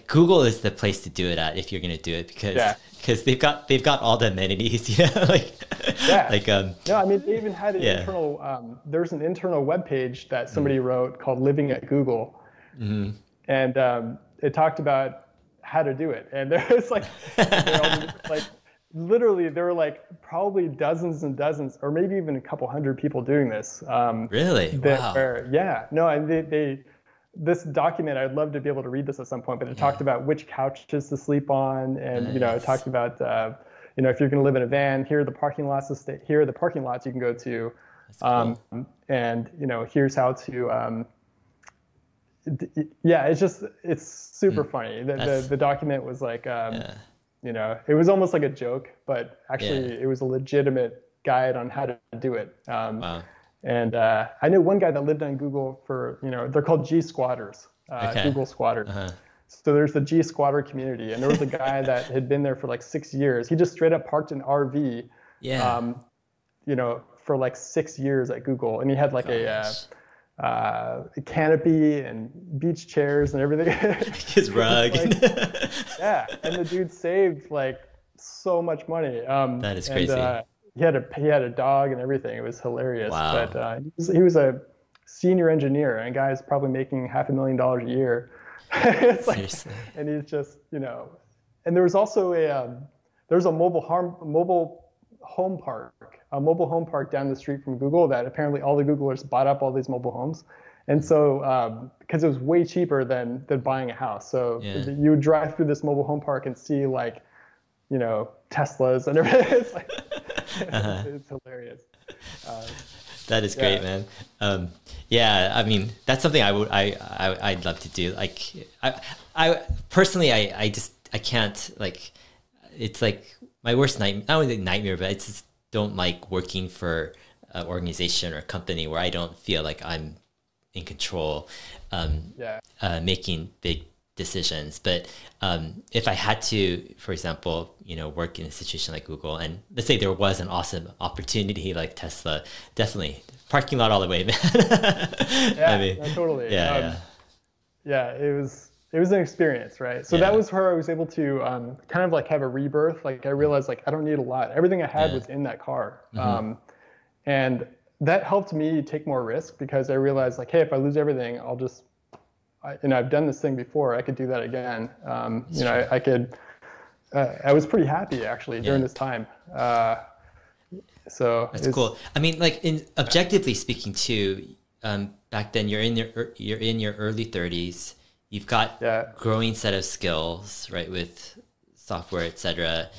A: Google is the place to do it at if you're going to do it because they've got all the amenities,
B: No, I mean, they even had an internal. There's an internal webpage that somebody wrote called "Living at Google," and it talked about how to do it. And there was literally there were probably dozens and dozens, or maybe even a couple hundred people doing this.
A: Really? Wow.
B: No, and this document, I'd love to be able to read this at some point, but it talked about which couches to sleep on, and it talked about if you're going to live in a van, here are the parking lots you can go to. That's cool. And here's how to it's super funny. The document was it was almost like a joke, but actually it was a legitimate guide on how to do it.
A: Wow.
B: And I knew one guy that lived on Google for, they're called G squatters, Google squatters.
A: Uh-huh.
B: So there's the G squatter community, and there was a guy that had been there for 6 years. He just straight up parked an RV, for 6 years at Google, and he had a canopy and beach chairs and everything.
A: His rug.
B: And the dude saved so much money.
A: That is crazy.
B: And, he had a dog and everything. It was hilarious.
A: Wow.
B: But he was a senior engineer, and a guy's probably making $500,000 a year.
A: Seriously.
B: And he's just, and there was also there's a mobile home park down the street from Google that apparently all the Googlers bought up all these mobile homes. And so, because it was way cheaper than buying a house. So you would drive through this mobile home park and see Teslas and everything. It's hilarious.
A: That is great, man. I mean, that's something I'd love to do. I personally, I can't, it's my worst nightmare, not only nightmare, but I just don't like working for an organization or a company where I don't feel like I'm in control, making big decisions. But if I had to, for example, work in a situation like Google, and let's say there was an awesome opportunity like Tesla, definitely parking lot all the way, man.
B: Totally. It was, it was an experience, right? So that was where I was able to kind of like have a rebirth. Like I realized like I don't need a lot. Everything I had was in that car. And that helped me take more risk because I realized like, hey, if I lose everything, I'll just, I've done this thing before. I could do that again. I could, I was pretty happy actually during this time. So
A: that's cool. I mean, like objectively speaking too, back then you're in your early 30s. You've got a growing set of skills, right, with software, etc.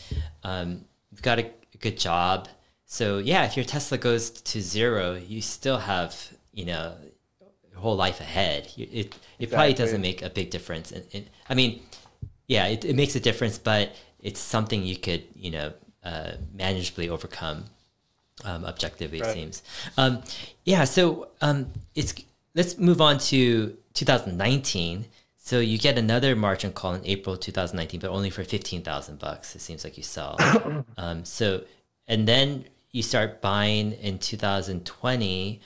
A: You've got a good job. So yeah, if your Tesla goes to zero, you still have, your whole life ahead. It probably doesn't make a big difference. I mean, yeah, it makes a difference, but it's something you could, manageably overcome. Objectively, it seems. So let's move on to 2019. So you get another margin call in April 2019, but only for $15,000. It seems like you sell. And then you start buying in 2020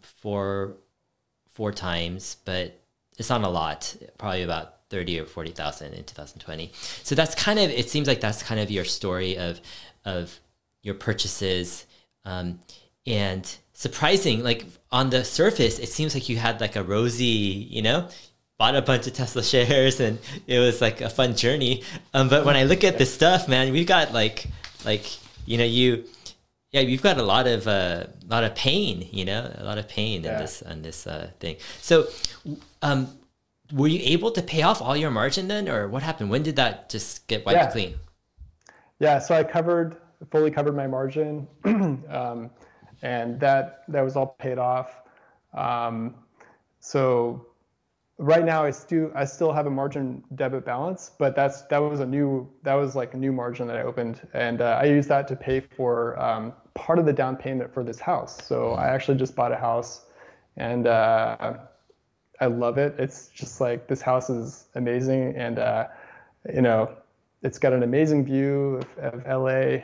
A: for 4 times, but it's not a lot. Probably about 30 or 40,000 in 2020. So that's kind of, it seems like that's kind of your story of your purchases, and surprising, like on the surface, it seems like you had like a rosy, bought a bunch of Tesla shares and it was like a fun journey. But when I look at this stuff, man, we've got you've got a lot of pain, a lot of pain in this thing. So, were you able to pay off all your margin then, or what happened? When did that just get wiped clean?
B: Yeah, so I fully covered my margin, and that was all paid off. So right now I still have a margin debit balance, but that was like a new margin that I opened, and I used that to pay for part of the down payment for this house. So I actually just bought a house, and I love it. It's just like, this house is amazing, and it's got an amazing view of LA.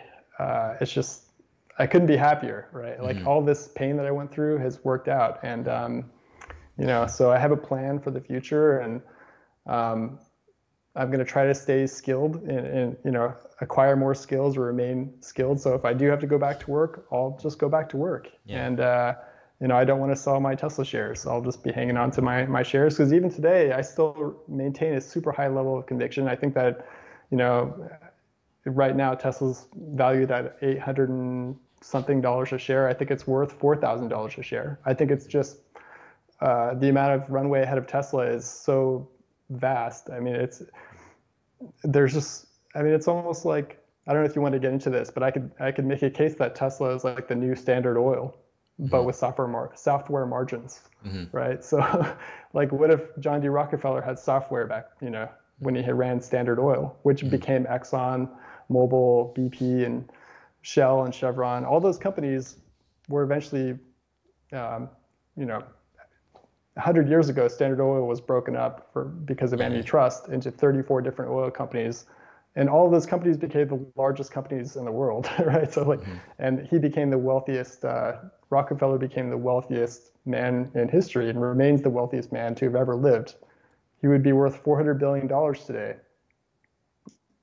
B: It's just, I couldn't be happier, right? Like all this pain that I went through has worked out, and so I have a plan for the future, and I'm going to try to stay skilled and acquire more skills or remain skilled. So if I do have to go back to work, I'll just go back to work. And I don't want to sell my Tesla shares. I'll just be hanging on to my shares, because even today I still maintain a super high level of conviction. I think that right now Tesla's valued at $800 and something a share. I think it's worth $4,000 a share. I think it's just the amount of runway ahead of Tesla is so vast. I mean, it's almost like, I don't know if you want to get into this, but I could make a case that Tesla is like the new Standard Oil, but with software margins, right? So like, what if John D. Rockefeller had software back, when he ran Standard Oil, which became Exxon, Mobil, BP, and Shell and Chevron? All those companies were eventually, 100 years ago, Standard Oil was broken up because of antitrust into 34 different oil companies. And all of those companies became the largest companies in the world, right? So and he became the wealthiest, Rockefeller became the wealthiest man in history and remains the wealthiest man to have ever lived. He would be worth $400 billion today.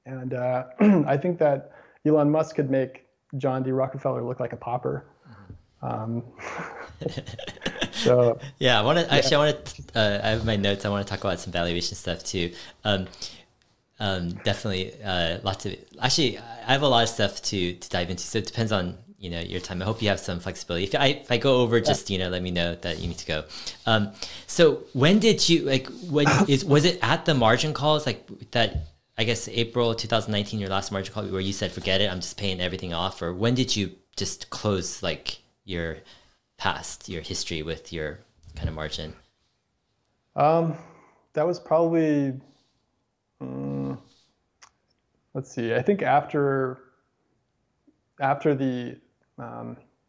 B: And I think that Elon Musk could make John D. Rockefeller look like a pauper. So
A: yeah, I have my notes. I want to talk about some valuation stuff too. Definitely lots of, actually I have a lot of stuff to dive into, so it depends on your time. I hope you have some flexibility. If I go over, just let me know that you need to go. So when did you was it at the margin calls, like that, I guess April 2019, your last margin call, where you said forget it, I'm just paying everything off? Or when did you just close like your history with your kind of margin?
B: That was probably let's see, I think after the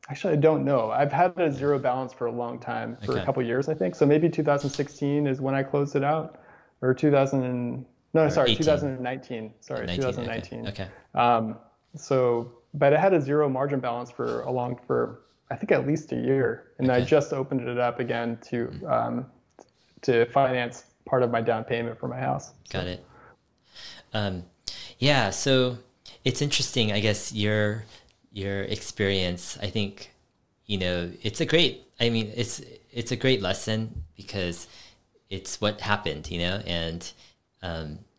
B: actually, I don't know. I've had a zero balance for a long time, for a couple of years, I think. So maybe 2016 is when I closed it out, or 2019. Sorry, 2019.
A: Okay.
B: So, but I had a zero margin balance for I think at least a year, and I just opened it up again to finance part of my down payment for my house.
A: Got it. Yeah, so it's interesting, I guess, your experience. I think, it's a great lesson because it's what happened, and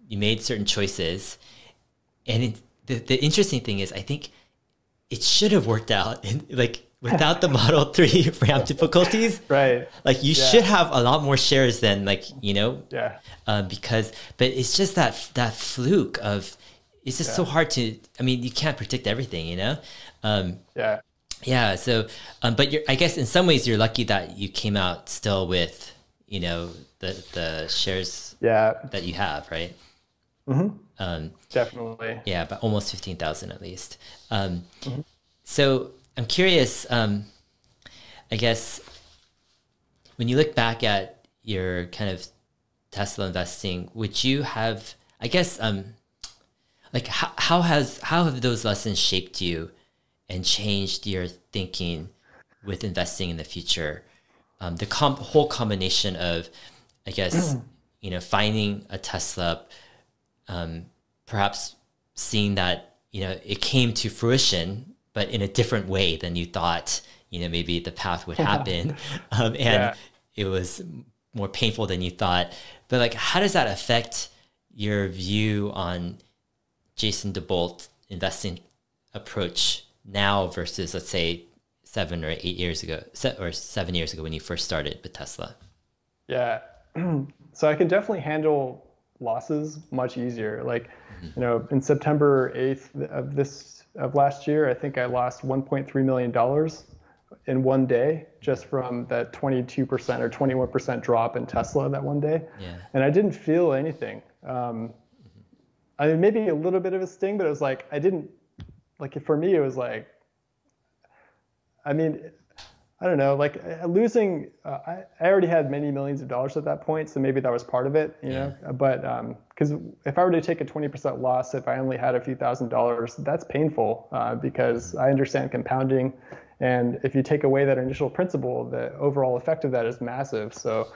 A: you made certain choices. And the interesting thing is, I think it should have worked out without the Model 3 ramp difficulties.
B: Right.
A: You should have a lot more shares than
B: Yeah.
A: But it's just that fluke of, it's just so hard to, you can't predict everything,
B: Yeah.
A: Yeah. So, but I guess in some ways you're lucky that you came out still with, the shares that you have, right?
B: Mm-hmm. Definitely.
A: Yeah, but almost 15,000 at least. So I'm curious, I guess, when you look back at your kind of Tesla investing, would you have, I guess, how have those lessons shaped you and changed your thinking with investing in the future? The whole combination of, I guess, finding a Tesla, perhaps seeing that, it came to fruition, but in a different way than you thought, maybe the path would happen. It was more painful than you thought. But how does that affect your view on Jason Debolt investing approach now versus, let's say, 7 or 8 years ago, or 7 years ago when you first started with Tesla?
B: Yeah. So I can definitely handle losses much easier. In September 8th of last year, I think I lost $1.3 million in one day just from that 22% or 21% drop in Tesla that one day.
A: Yeah.
B: And I didn't feel anything. Maybe a little bit of a sting, but it was I didn't, for me, it was I don't know, losing, I already had many millions of dollars at that point, so maybe that was part of it, know, but because if I were to take a 20% loss, if I only had a few $1,000s, that's painful because I understand compounding. And if you take away that initial principal, the overall effect of that is massive. So,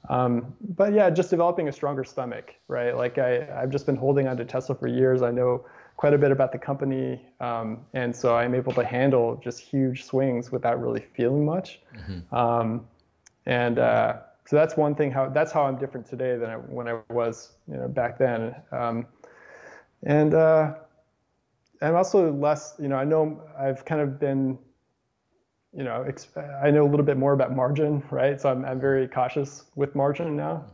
B: but yeah, just developing a stronger stomach, right? I've just been holding on to Tesla for years. I know quite a bit about the company. And so I'm able to handle just huge swings without really feeling much. So that's one thing, that's how I'm different today than when I was, back then. And I'm also less, I know I've kind of been, I know a little bit more about margin, right? So I'm very cautious with margin now.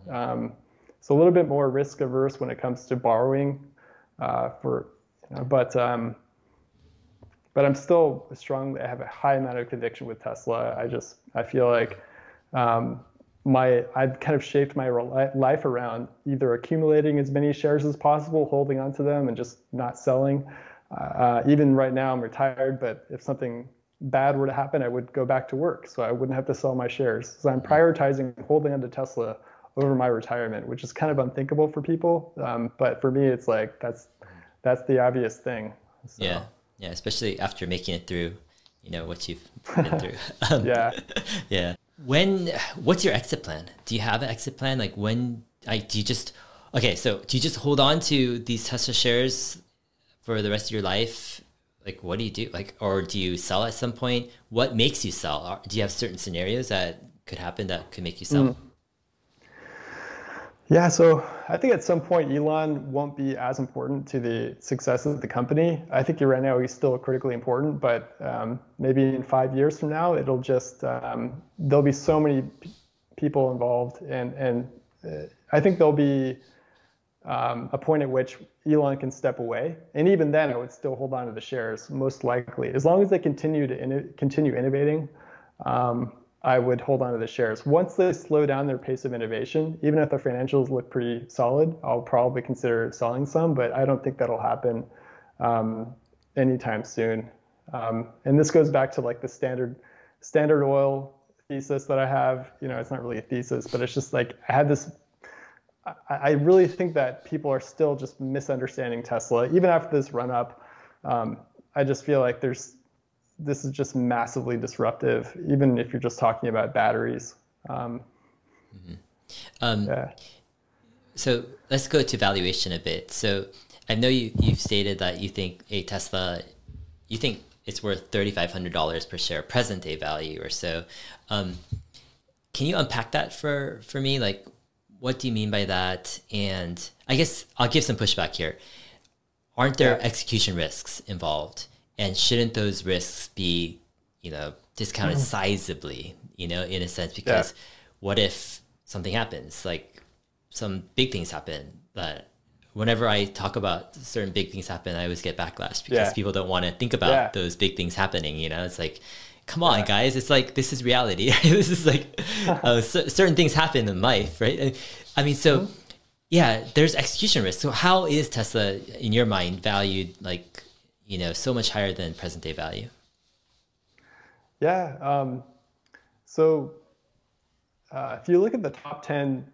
B: So a little bit more risk averse when it comes to borrowing, but I'm still strong. I have a high amount of conviction with Tesla. I feel like I've kind of shaped my life around either accumulating as many shares as possible, holding onto them, and just not selling. Even right now, I'm retired, but if something bad were to happen, I would go back to work, so I wouldn't have to sell my shares. So I'm prioritizing holding onto Tesla over my retirement, which is kind of unthinkable for people. But for me, it's that's the obvious thing. So.
A: Yeah, especially after making it through, what you've been through. Yeah. What's your exit plan? Do you have an exit plan? Do you just hold on to these Tesla shares for the rest of your life? What do you do? Or do you sell at some point? What makes you sell? Do you have certain scenarios that could happen that could make you sell?
B: Yeah, so I think at some point Elon won't be as important to the success of the company. I think right now he's still critically important, but maybe in 5 years from now, it'll just, there'll be so many people involved. And I think there'll be a point at which Elon can step away. And even then, I would still hold on to the shares, most likely. As long as they continue innovating, I would hold on to the shares. Once they slow down their pace of innovation, even if their financials look pretty solid, I'll probably consider selling some, but I don't think that'll happen anytime soon. And this goes back to the standard oil thesis that I have. It's not really a thesis, but it's just I really think that people are still just misunderstanding Tesla. Even after this run up, I just feel like this is just massively disruptive, even if you're just talking about batteries.
A: So let's go to valuation a bit. So I know you've stated that you think a Tesla, you think it's worth $3,500 per share, present day value or so. Can you unpack that for me? Like, what do you mean by that? And I guess I'll give some pushback here. Aren't there execution risks involved? And shouldn't those risks be, discounted sizably, in a sense? Because what if something happens? Like some big things happen that whenever I talk about certain big things happen, I always get backlash because people don't want to think about those big things happening. It's like, come on, guys. It's like, this is reality. This is like, certain things happen in life, right? And, I mean, so there's execution risk. So how is Tesla, in your mind, valued like, so much higher than present day value?
B: Yeah. If you look at the top 10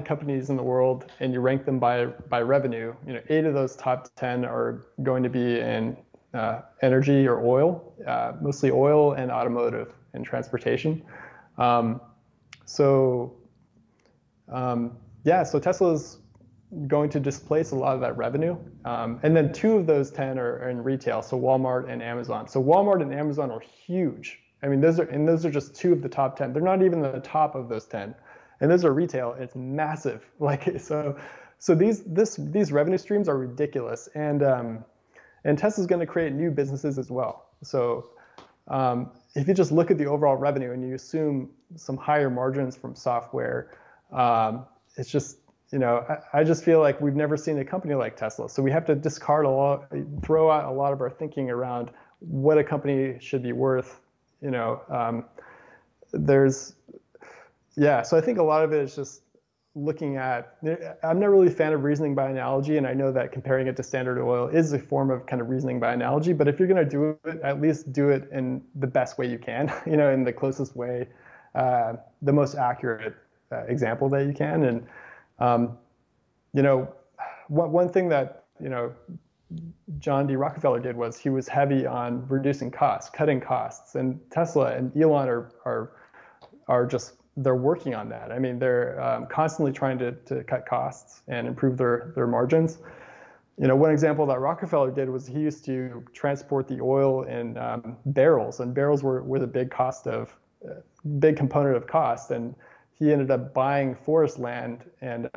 B: companies in the world and you rank them by revenue, 8 of those top 10 are going to be in energy or oil, mostly oil and automotive and transportation. So Tesla's going to displace a lot of that revenue. And then 2 of those 10 are in retail, so Walmart and Amazon. So Walmart and Amazon are huge. I mean, those are just 2 of the top 10. They're not even the top of those 10. And those are retail. It's massive. So these revenue streams are ridiculous. And Tesla's going to create new businesses as well. So if you just look at the overall revenue and you assume some higher margins from software, it's just, I just feel like we've never seen a company like Tesla. So we have to throw out a lot of our thinking around what a company should be worth. So I think a lot of it is just looking at, I'm not really a fan of reasoning by analogy, and I know that comparing it to Standard Oil is a form of kind of reasoning by analogy, but if you're going to do it, at least do it in the best way you can, in the closest way, the most accurate example that you can. And, one thing that, John D. Rockefeller did was he was heavy on reducing costs, cutting costs, and Tesla and Elon are just, they're working on that. I mean, they're constantly trying to cut costs and improve their margins. One example that Rockefeller did was he used to transport the oil in barrels, and barrels were the big component of cost. And he ended up buying forest land and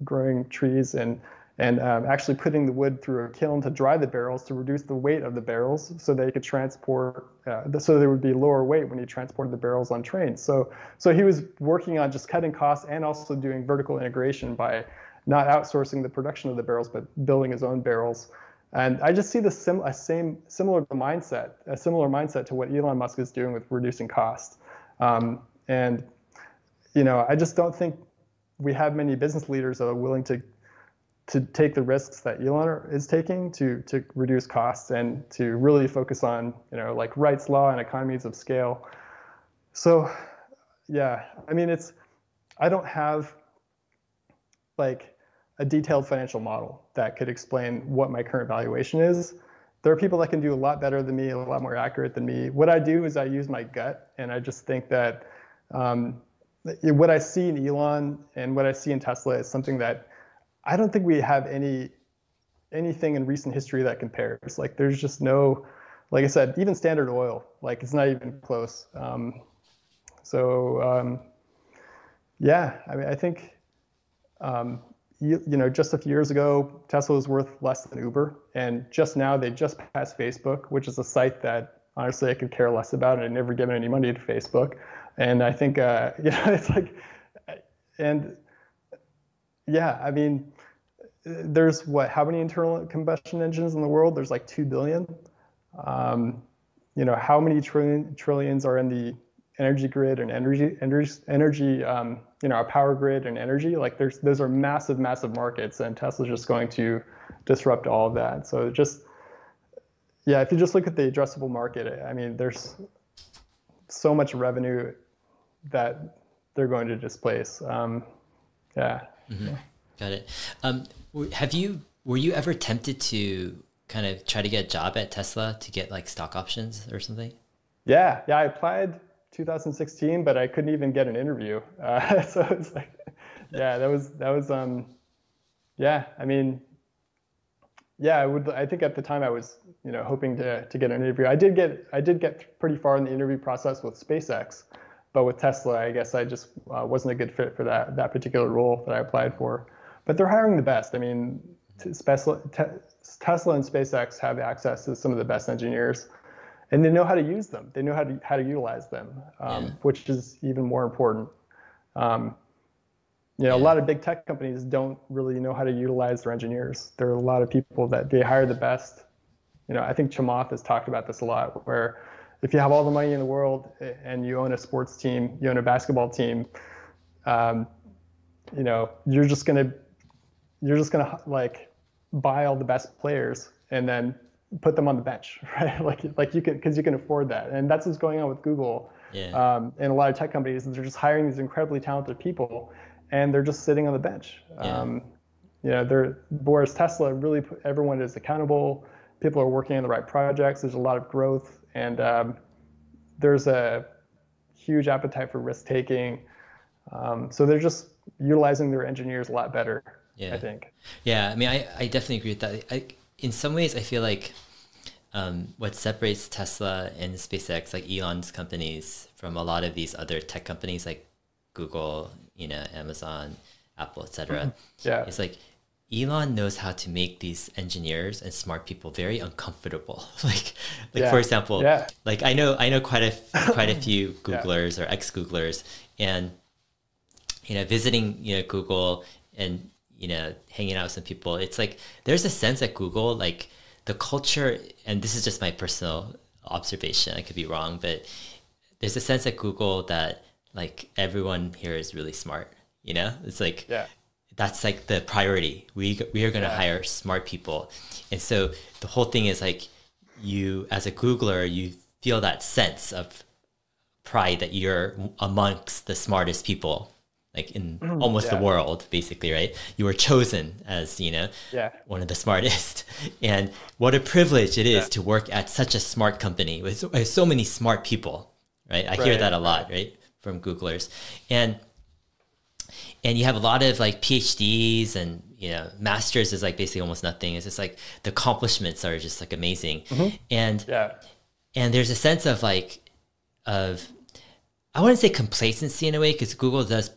B: growing trees and actually putting the wood through a kiln to dry the barrels to reduce the weight of the barrels so they could transport, so there would be lower weight when he transported the barrels on trains. So he was working on just cutting costs and also doing vertical integration by not outsourcing the production of the barrels, but building his own barrels. And I just see the similar mindset to what Elon Musk is doing with reducing costs. I just don't think we have many business leaders that are willing to take the risks that Elon is taking to reduce costs and to really focus on, like Wright's law and economies of scale. So, I mean, I don't have like a detailed financial model that could explain what my current valuation is. There are people that can do a lot better than me, a lot more accurate than me. What I do is I use my gut, and I just think that what I see in Elon and what I see in Tesla is something that I don't think we have anything in recent history that compares. Like, there's just no, like I said, even Standard Oil, like it's not even close. I mean, I think, just a few years ago, Tesla was worth less than Uber, and just now they just passed Facebook, which is a site that honestly I could care less about, and I've never given any money to Facebook. And I think, it's like, and yeah, I mean, there's how many internal combustion engines in the world? There's like 2 billion. How many trillions are in the energy grid and energy, our power grid and energy? Like those are massive, massive markets, and Tesla's just going to disrupt all of that. So if you just look at the addressable market, I mean, there's so much revenue that they're going to displace.
A: Mm-hmm. Got it. Were you ever tempted to kind of try to get a job at Tesla to get like stock options or something?
B: Yeah. I applied 2016, but I couldn't even get an interview. So it's like, Yeah, that was yeah, I mean, yeah, I think at the time I was, hoping to get an interview. I did get pretty far in the interview process with SpaceX, but with Tesla, I guess I just wasn't a good fit for that particular role that I applied for. But they're hiring the best. I mean, Tesla and SpaceX have access to some of the best engineers, and they know how to use them. They know how to utilize them, which is even more important. A lot of big tech companies don't really know how to utilize their engineers. There are a lot of people that they hire the best. I think Chamath has talked about this a lot, where if you have all the money in the world and you own a sports team, you own a basketball team, you're just gonna like buy all the best players and then put them on the bench, right? Like you can, because you can afford that, and that's what's going on with Google. And a lot of tech companies, they're just hiring these incredibly talented people, and they're just sitting on the bench. Whereas Tesla really everyone is accountable. People are working on the right projects. There's a lot of growth, and there's a huge appetite for risk taking. So they're just utilizing their engineers a lot better, I think.
A: Yeah, I mean, I definitely agree with that. In some ways, I feel like what separates Tesla and SpaceX, like Elon's companies, from a lot of these other tech companies like Google, Amazon, Apple, etc. It's like Elon knows how to make these engineers and smart people very uncomfortable. Like for example, like I know quite a few Googlers or ex-Googlers, and visiting Google and hanging out with some people. It's like there's a sense at Google, like the culture, and this is just my personal observation, I could be wrong, but there's a sense at Google that like everyone here is really smart. It's like that's like the priority. We are going to hire smart people, and so the whole thing is like you as a Googler, you feel that sense of pride that you're amongst the smartest people, like in almost the world, basically, right? You were chosen as one of the smartest, and what a privilege it is to work at such a smart company with so many smart people, right? I hear that a lot, right, from Googlers, and you have a lot of like PhDs and masters is like basically almost nothing. It's just like the accomplishments are just like amazing, and there's a sense of like I wouldn't say complacency in a way, because Google does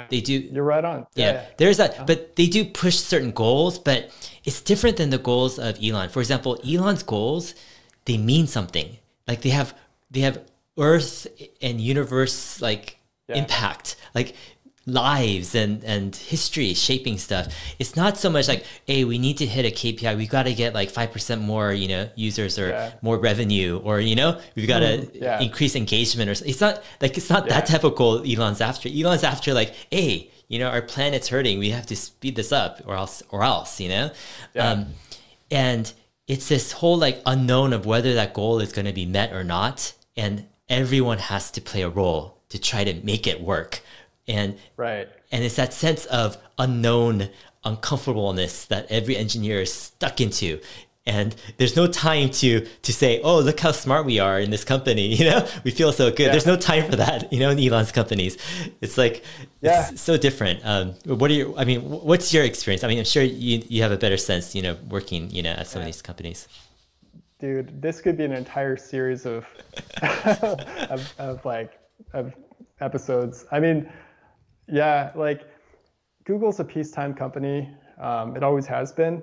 A: they do.
B: You're right on.
A: There's that, but they do push certain goals, but it's different than the goals of Elon. For example, Elon's goals, they mean something. Like they have Earth and universe like impact, like lives and history shaping stuff. It's not so much like, hey, we need to hit a KPI. We've got to get like 5% more, users or more revenue, or, we've got to increase engagement, or it's not that type of goal Elon's after. Elon's after like, hey, our planet's hurting. We have to speed this up or else, and it's this whole like unknown of whether that goal is going to be met or not. And everyone has to play a role to try to make it work. And it's that sense of unknown uncomfortableness that every engineer is stuck into, and there's no time to say, oh, look how smart we are in this company, we feel so good. There's no time for that, in Elon's companies. It's like it's so different. What's your experience? I mean, I'm sure you have a better sense, working at some of these companies.
B: Dude, this could be an entire series of of episodes. I mean, like Google's a peacetime company. It always has been.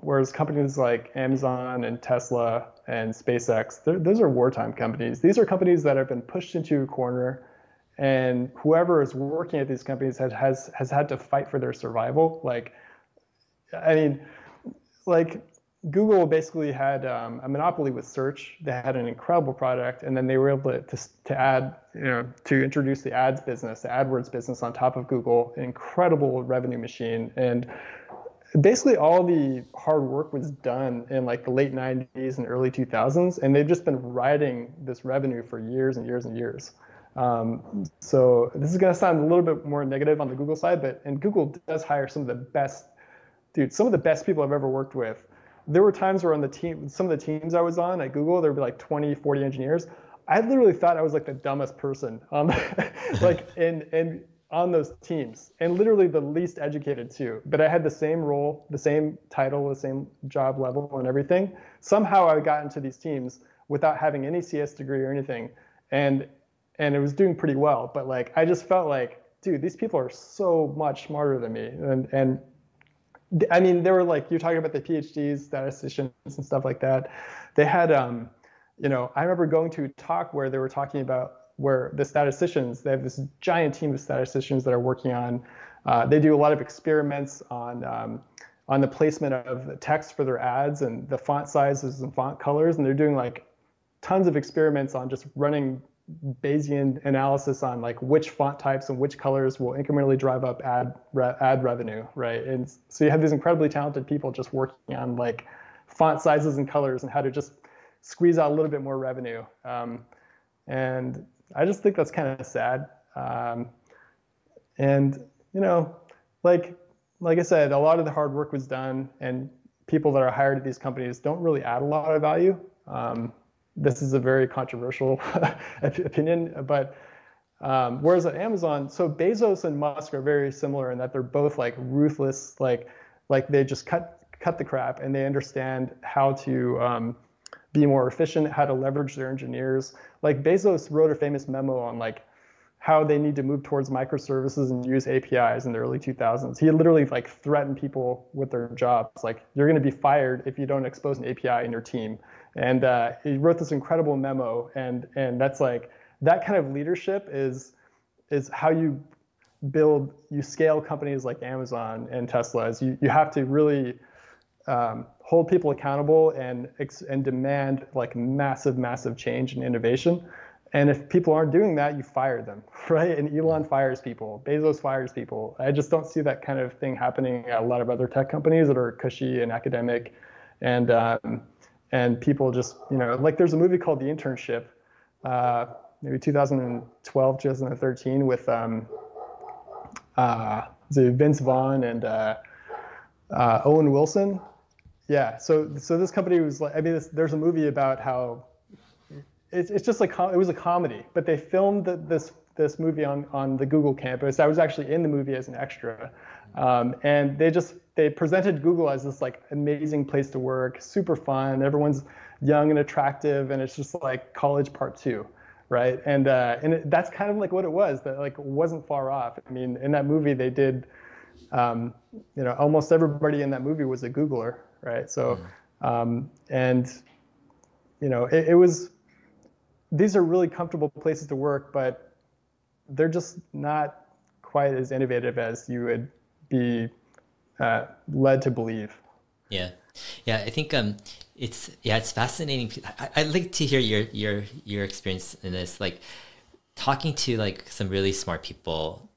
B: Whereas companies like Amazon and Tesla and SpaceX, those are wartime companies. These are companies that have been pushed into a corner, and whoever is working at these companies has had to fight for their survival. Google basically had a monopoly with search. They had an incredible product, and then they were able to add, to introduce the ads business, the AdWords business on top of Google, an incredible revenue machine. And basically all the hard work was done in like the late 90s and early 2000s, and they've just been riding this revenue for years and years and years. So this is going to sound a little bit more negative on the Google side, and Google does hire some of the best people I've ever worked with. There were times where on some of the teams I was on at Google, there would be like 20, 40 engineers. I literally thought I was like the dumbest person. And on those teams, and literally the least educated too. But I had the same role, the same title, the same job level and everything. Somehow I got into these teams without having any CS degree or anything. And it was doing pretty well. But like, I just felt like, dude, these people are so much smarter than me. And I mean, they were like, you're talking about the PhDs, statisticians and stuff like that. They had, you know, I remember going to a talk where they were talking about where the statisticians, they have this giant team of statisticians that are working on, they do a lot of experiments on the placement of text for their ads and the font sizes and font colors. And they're doing like tons of experiments on just running Bayesian analysis on like which font types and which colors will incrementally drive up ad revenue, right? And so you have these incredibly talented people just working on like font sizes and colors and how to just squeeze out a little bit more revenue. And I just think that's kind of sad. And you know, like I said, a lot of the hard work was done, and people that are hired at these companies don't really add a lot of value. This is a very controversial opinion, but whereas at Amazon, so Bezos and Musk are very similar in that they're both like ruthless, like they just cut the crap, and they understand how to be more efficient, how to leverage their engineers. Like Bezos wrote a famous memo on like how they need to move towards microservices and use APIs in the early 2000s. He literally like threatened people with their jobs. Like, you're going to be fired if you don't expose an API in your team. And he wrote this incredible memo. And that's like, that kind of leadership is how you scale companies like Amazon and Tesla. You have to really hold people accountable and demand like massive change and innovation. And if people aren't doing that, you fire them, right? And Elon fires people, Bezos fires people. I just don't see that kind of thing happening at a lot of other tech companies that are cushy and academic, and people just, you know, like there's a movie called The Internship, maybe 2012, 2013 with Vince Vaughn and Owen Wilson. Yeah, so this company was like, I mean, there's a movie about how it's just like, it was a comedy, but they filmed this movie on the Google campus. I was actually in the movie as an extra, and they presented Google as this like amazing place to work, super fun, everyone's young and attractive, and it's just like college part 2, right? And that's kind of like what it was. That like wasn't far off. I mean, in that movie they did, you know, almost everybody in that movie was a Googler, right? So, and you know, it was. These are really comfortable places to work, but they're just not quite as innovative as you would be led to believe.
A: Yeah, I think it's fascinating. I'd like to hear your experience in this, like talking to like some really smart people,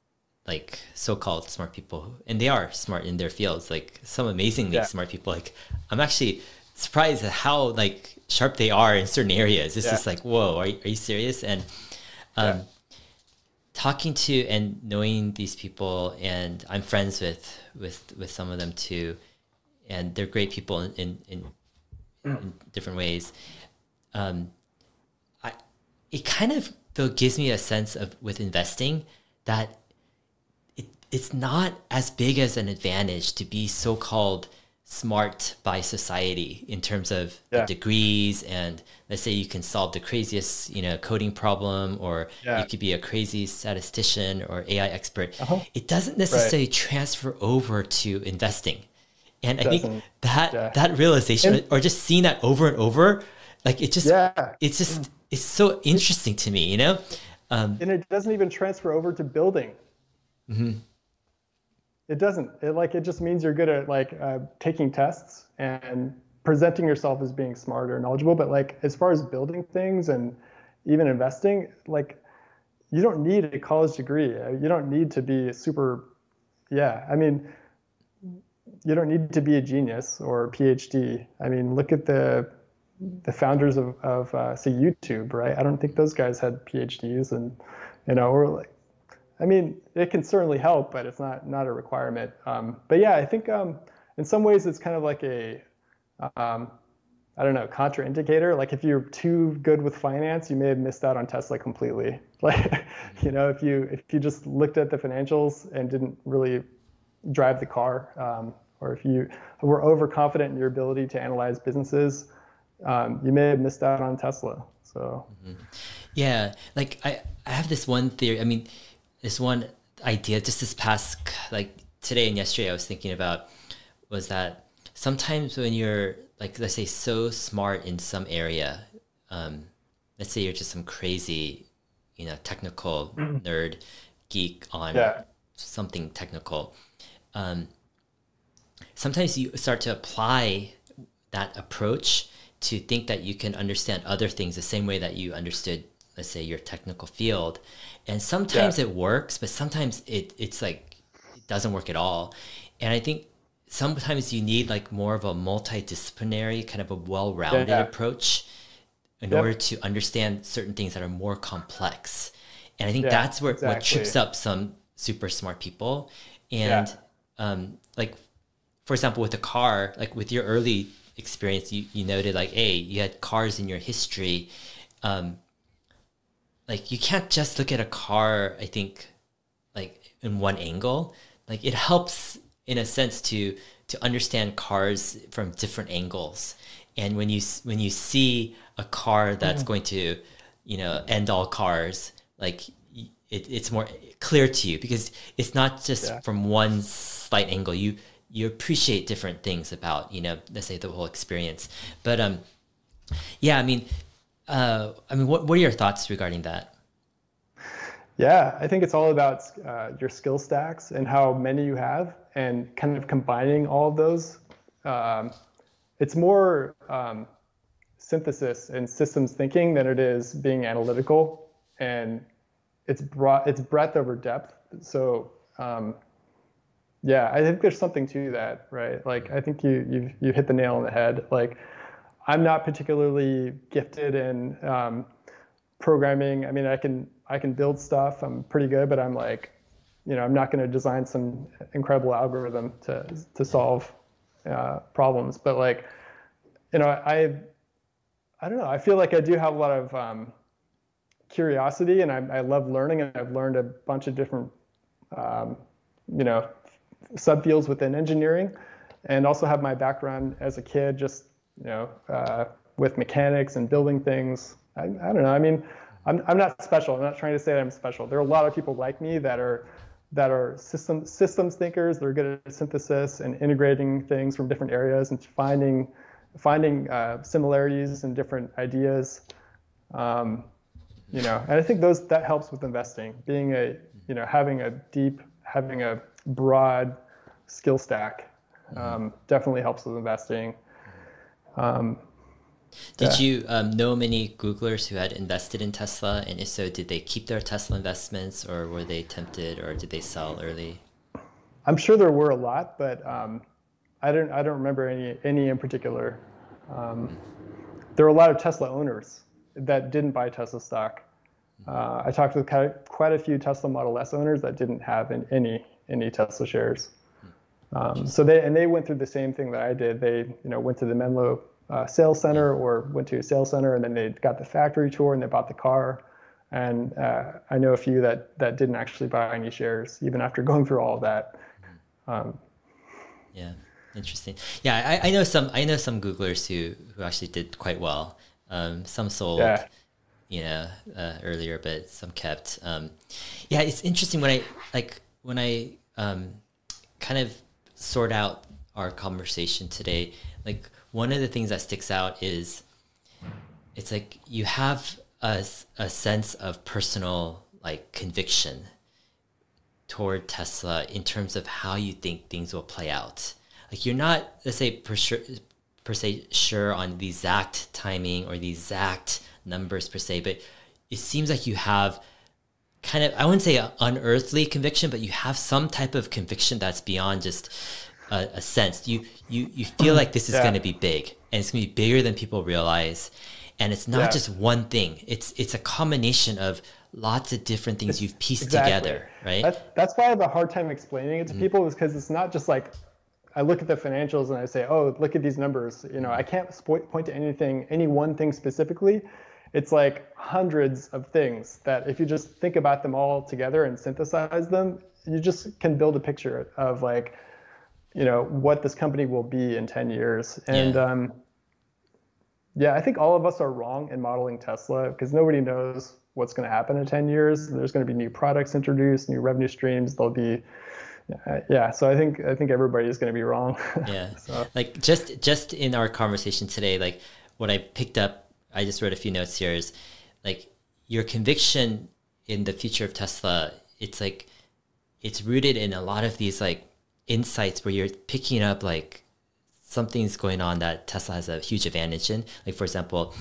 A: like so-called smart people, and they are smart in their fields, like some amazingly smart people. Like, I'm actually surprised at how like sharp they are in certain areas. It's just like, whoa, are you serious? And talking to and knowing these people, and I'm friends with some of them too, and they're great people in different ways. It kind of though gives me a sense of, with investing, that it's not as big as an advantage to be so-called smart by society in terms of the degrees, and let's say you can solve the craziest, you know, coding problem, or you could be a crazy statistician or AI expert. It doesn't necessarily transfer over to investing. And I think that realization, or just seeing that over and over, like it just, it's so interesting to me, you know?
B: And it doesn't even transfer over to building. It doesn't. It just means you're good at like taking tests and presenting yourself as being smart or knowledgeable. But like as far as building things and even investing, like you don't need a college degree. You don't need to be super. I mean, you don't need to be a genius or a PhD. I mean, look at the founders of say YouTube, right? I don't think those guys had PhDs, and you know, or like. I mean, it can certainly help, but it's not a requirement. But yeah, I think in some ways it's kind of like I don't know, contraindicator. Like if you're too good with finance, you may have missed out on Tesla completely. Like, if you just looked at the financials and didn't really drive the car, or if you were overconfident in your ability to analyze businesses, you may have missed out on Tesla. So,
A: yeah, like I have this one theory. I mean, this one idea just this past, like today and yesterday, I was thinking about was that sometimes when you're like, let's say so smart in some area, let's say you're just some crazy, technical nerd geek on something technical. Sometimes you start to apply that approach to think that you can understand other things the same way that you understood, let's say, your technical field. And sometimes it works, but sometimes it's like, it doesn't work at all. And I think sometimes you need like more of a multidisciplinary, kind of a well-rounded approach in order to understand certain things that are more complex. And I think that's where what trips up some super smart people. And like, for example, with the car, like with your early experience, you noted like, hey, you had cars in your history. Like you can't just look at a car, I think, like in one angle. Like it helps in a sense to understand cars from different angles. And when you see a car that's going to, end all cars, like it's more clear to you because it's not just from one slight angle. You appreciate different things about, let's say the whole experience. But I mean, what are your thoughts regarding that?
B: Yeah, I think it's all about your skill stacks and how many you have and kind of combining all of those. It's more synthesis and systems thinking than it is being analytical, and it's breadth over depth. So I think there's something to that, right? Like I think you hit the nail on the head. Like I'm not particularly gifted in programming. I mean, I can build stuff. I'm pretty good, but I'm like, I'm not going to design some incredible algorithm to solve problems. But like, I don't know. I feel like I do have a lot of curiosity, and I love learning, and I've learned a bunch of different, subfields within engineering, and also have my background as a kid, just with mechanics and building things. I don't know. I mean, I'm not special. I'm not trying to say that I'm special. There are a lot of people like me that are systems thinkers. They're good at synthesis and integrating things from different areas and finding similarities and different ideas. And I think that helps with investing. Being having a broad skill stack definitely helps with investing.
A: Did you know many Googlers who had invested in Tesla? And if so, did they keep their Tesla investments, or were they tempted, or did they sell early?
B: I'm sure there were a lot, but I don't remember any in particular. There were a lot of Tesla owners that didn't buy Tesla stock. I talked with quite a few Tesla Model S owners that didn't have any Tesla shares. So they went through the same thing that I did. They went to the Menlo sales center, or went to a sales center, and then they got the factory tour and they bought the car. And I know a few that didn't actually buy any shares even after going through all of that.
A: Yeah, interesting. Yeah, I know some Googlers who actually did quite well. Some sold, earlier, but some kept. It's interesting when I kind of sort out our conversation today. Like one of the things that sticks out is it's like you have a sense of personal like conviction toward Tesla in terms of how you think things will play out. Like you're not, let's say, per se sure on the exact timing or the exact numbers per se, but it seems like you have kind of, I wouldn't say an unearthly conviction, but you have some type of conviction that's beyond just a sense. You feel like this is going to be big, and it's going to be bigger than people realize. And it's not just one thing. It's a combination of lots of different things you've pieced together, right?
B: That's why I have a hard time explaining it to people, is because it's not just like I look at the financials and I say, oh, look at these numbers. I can't point to any one thing specifically. It's like hundreds of things that if you just think about them all together and synthesize them, you just can build a picture of like, what this company will be in 10 years. And I think all of us are wrong in modeling Tesla because nobody knows what's going to happen in 10 years. There's going to be new products introduced, new revenue streams. There'll be, so I think everybody is going to be wrong.
A: Yeah.
B: So.
A: Like just in our conversation today, like what I picked up, I just wrote a few notes here, is like your conviction in the future of Tesla. It's like, it's rooted in a lot of these like insights where you're picking up like something's going on that Tesla has a huge advantage in. Like, for example,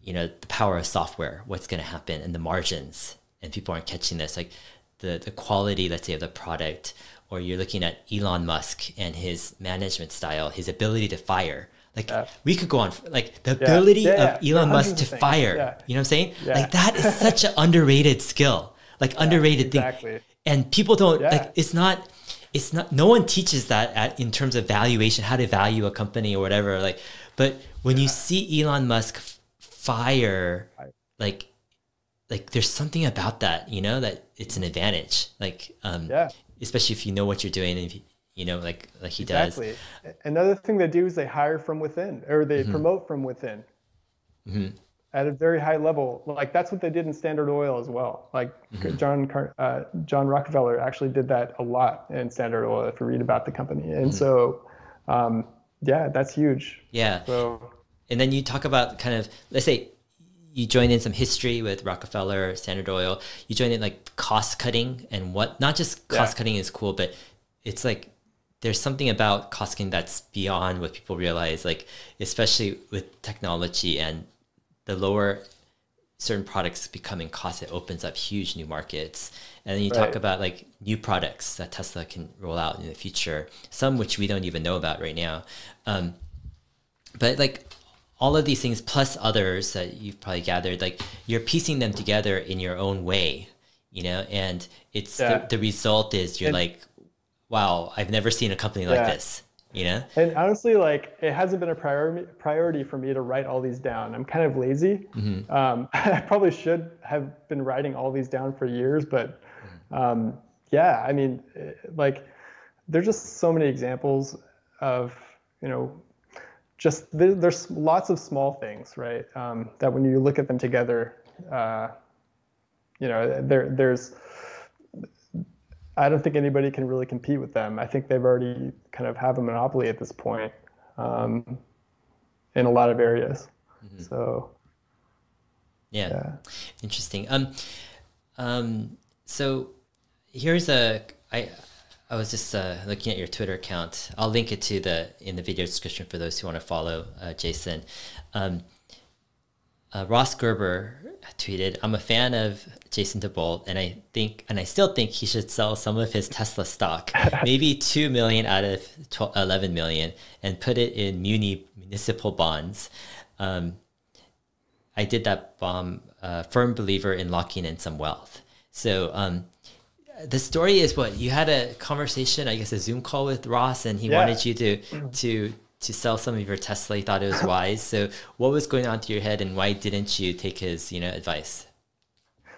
A: the power of software, what's going to happen, and the margins, and people aren't catching this, like the quality, let's say, of the product. Or you're looking at Elon Musk and his management style, his ability to fire. Like we could go on, like the ability of Elon Musk to fire, you know what I'm saying? Yeah. Like that is such an underrated skill, like underrated thing. And people don't, like, it's not, no one teaches that in terms of valuation, how to value a company or whatever. Like, but when you see Elon Musk fire, like there's something about that, that it's an advantage. Like, especially if you know what you're doing, and if like he does.
B: Exactly. Another thing they do is they hire from within, or they promote from within at a very high level. Like that's what they did in Standard Oil as well. Like John Rockefeller actually did that a lot in Standard Oil, if you read about the company. And so, that's huge.
A: Yeah.
B: So,
A: and then you talk about kind of, let's say you join in some history with Rockefeller, Standard Oil. You join in like cost cutting and not just cost cutting is cool, but it's like, there's something about cost cutting that's beyond what people realize, like especially with technology and the lower certain products becoming cost, it opens up huge new markets. And then you talk about like new products that Tesla can roll out in the future, some which we don't even know about right now. But like all of these things plus others that you've probably gathered, like you're piecing them together in your own way, and it's the result is you're like, wow, I've never seen a company like this,
B: And honestly, like it hasn't been a priority for me to write all these down. I'm kind of lazy. I probably should have been writing all these down for years, but I mean, like there's just so many examples of, just there's lots of small things, right? That when you look at them together, there's, I don't think anybody can really compete with them. I think they've already kind of have a monopoly at this point in a lot of areas. So,
A: interesting. So here's I was just looking at your Twitter account. I'll link it in the video description for those who want to follow Jason. Ross Gerber tweeted, "I'm a fan of Jason Debolt, and I still think he should sell some of his Tesla stock, maybe 2 million out of 11 million, and put it in municipal bonds. I did that bomb, firm believer in locking in some wealth." So the story is what you had a conversation, I guess a Zoom call with Ross, and he wanted you to sell some of your Tesla. He thought it was wise. So what was going on through your head, and why didn't you take his advice?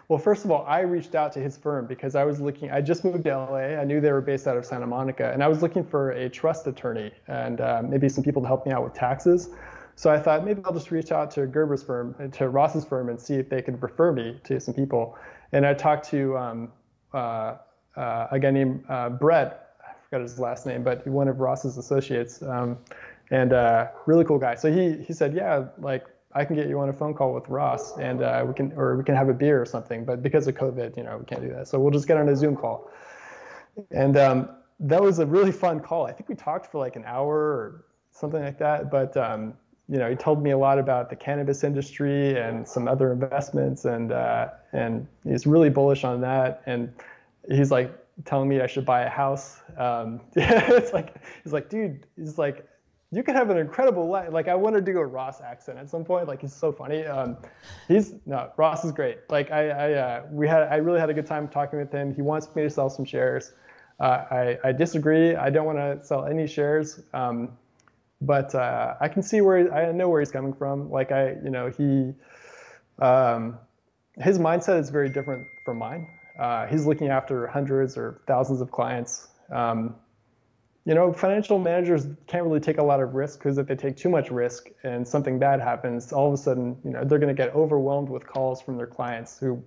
B: Well, first of all, I reached out to his firm because I just moved to LA. I knew they were based out of Santa Monica, and I was looking for a trust attorney and maybe some people to help me out with taxes. So I thought maybe I'll just reach out to Gerber's firm, to Ross's firm, and see if they could refer me to some people. And I talked to a guy named Brett. I forgot his last name, but one of Ross's associates, and really cool guy. So he said, yeah, like I can get you on a phone call with Ross, and we can have a beer or something. But because of COVID, we can't do that. So we'll just get on a Zoom call. And that was a really fun call. I think we talked for like an hour or something like that. But he told me a lot about the cannabis industry and some other investments, and he's really bullish on that. And he's like telling me I should buy a house. It's like he's like, dude, you could have an incredible life. Like I want to do a Ross accent at some point. Like he's so funny. Ross is great. Like I really had a good time talking with him. He wants me to sell some shares. I disagree. I don't want to sell any shares. But I can see I know where he's coming from. Like his mindset is very different from mine. He's looking after hundreds or thousands of clients. Financial managers can't really take a lot of risk, because if they take too much risk and something bad happens, all of a sudden, they're going to get overwhelmed with calls from their clients who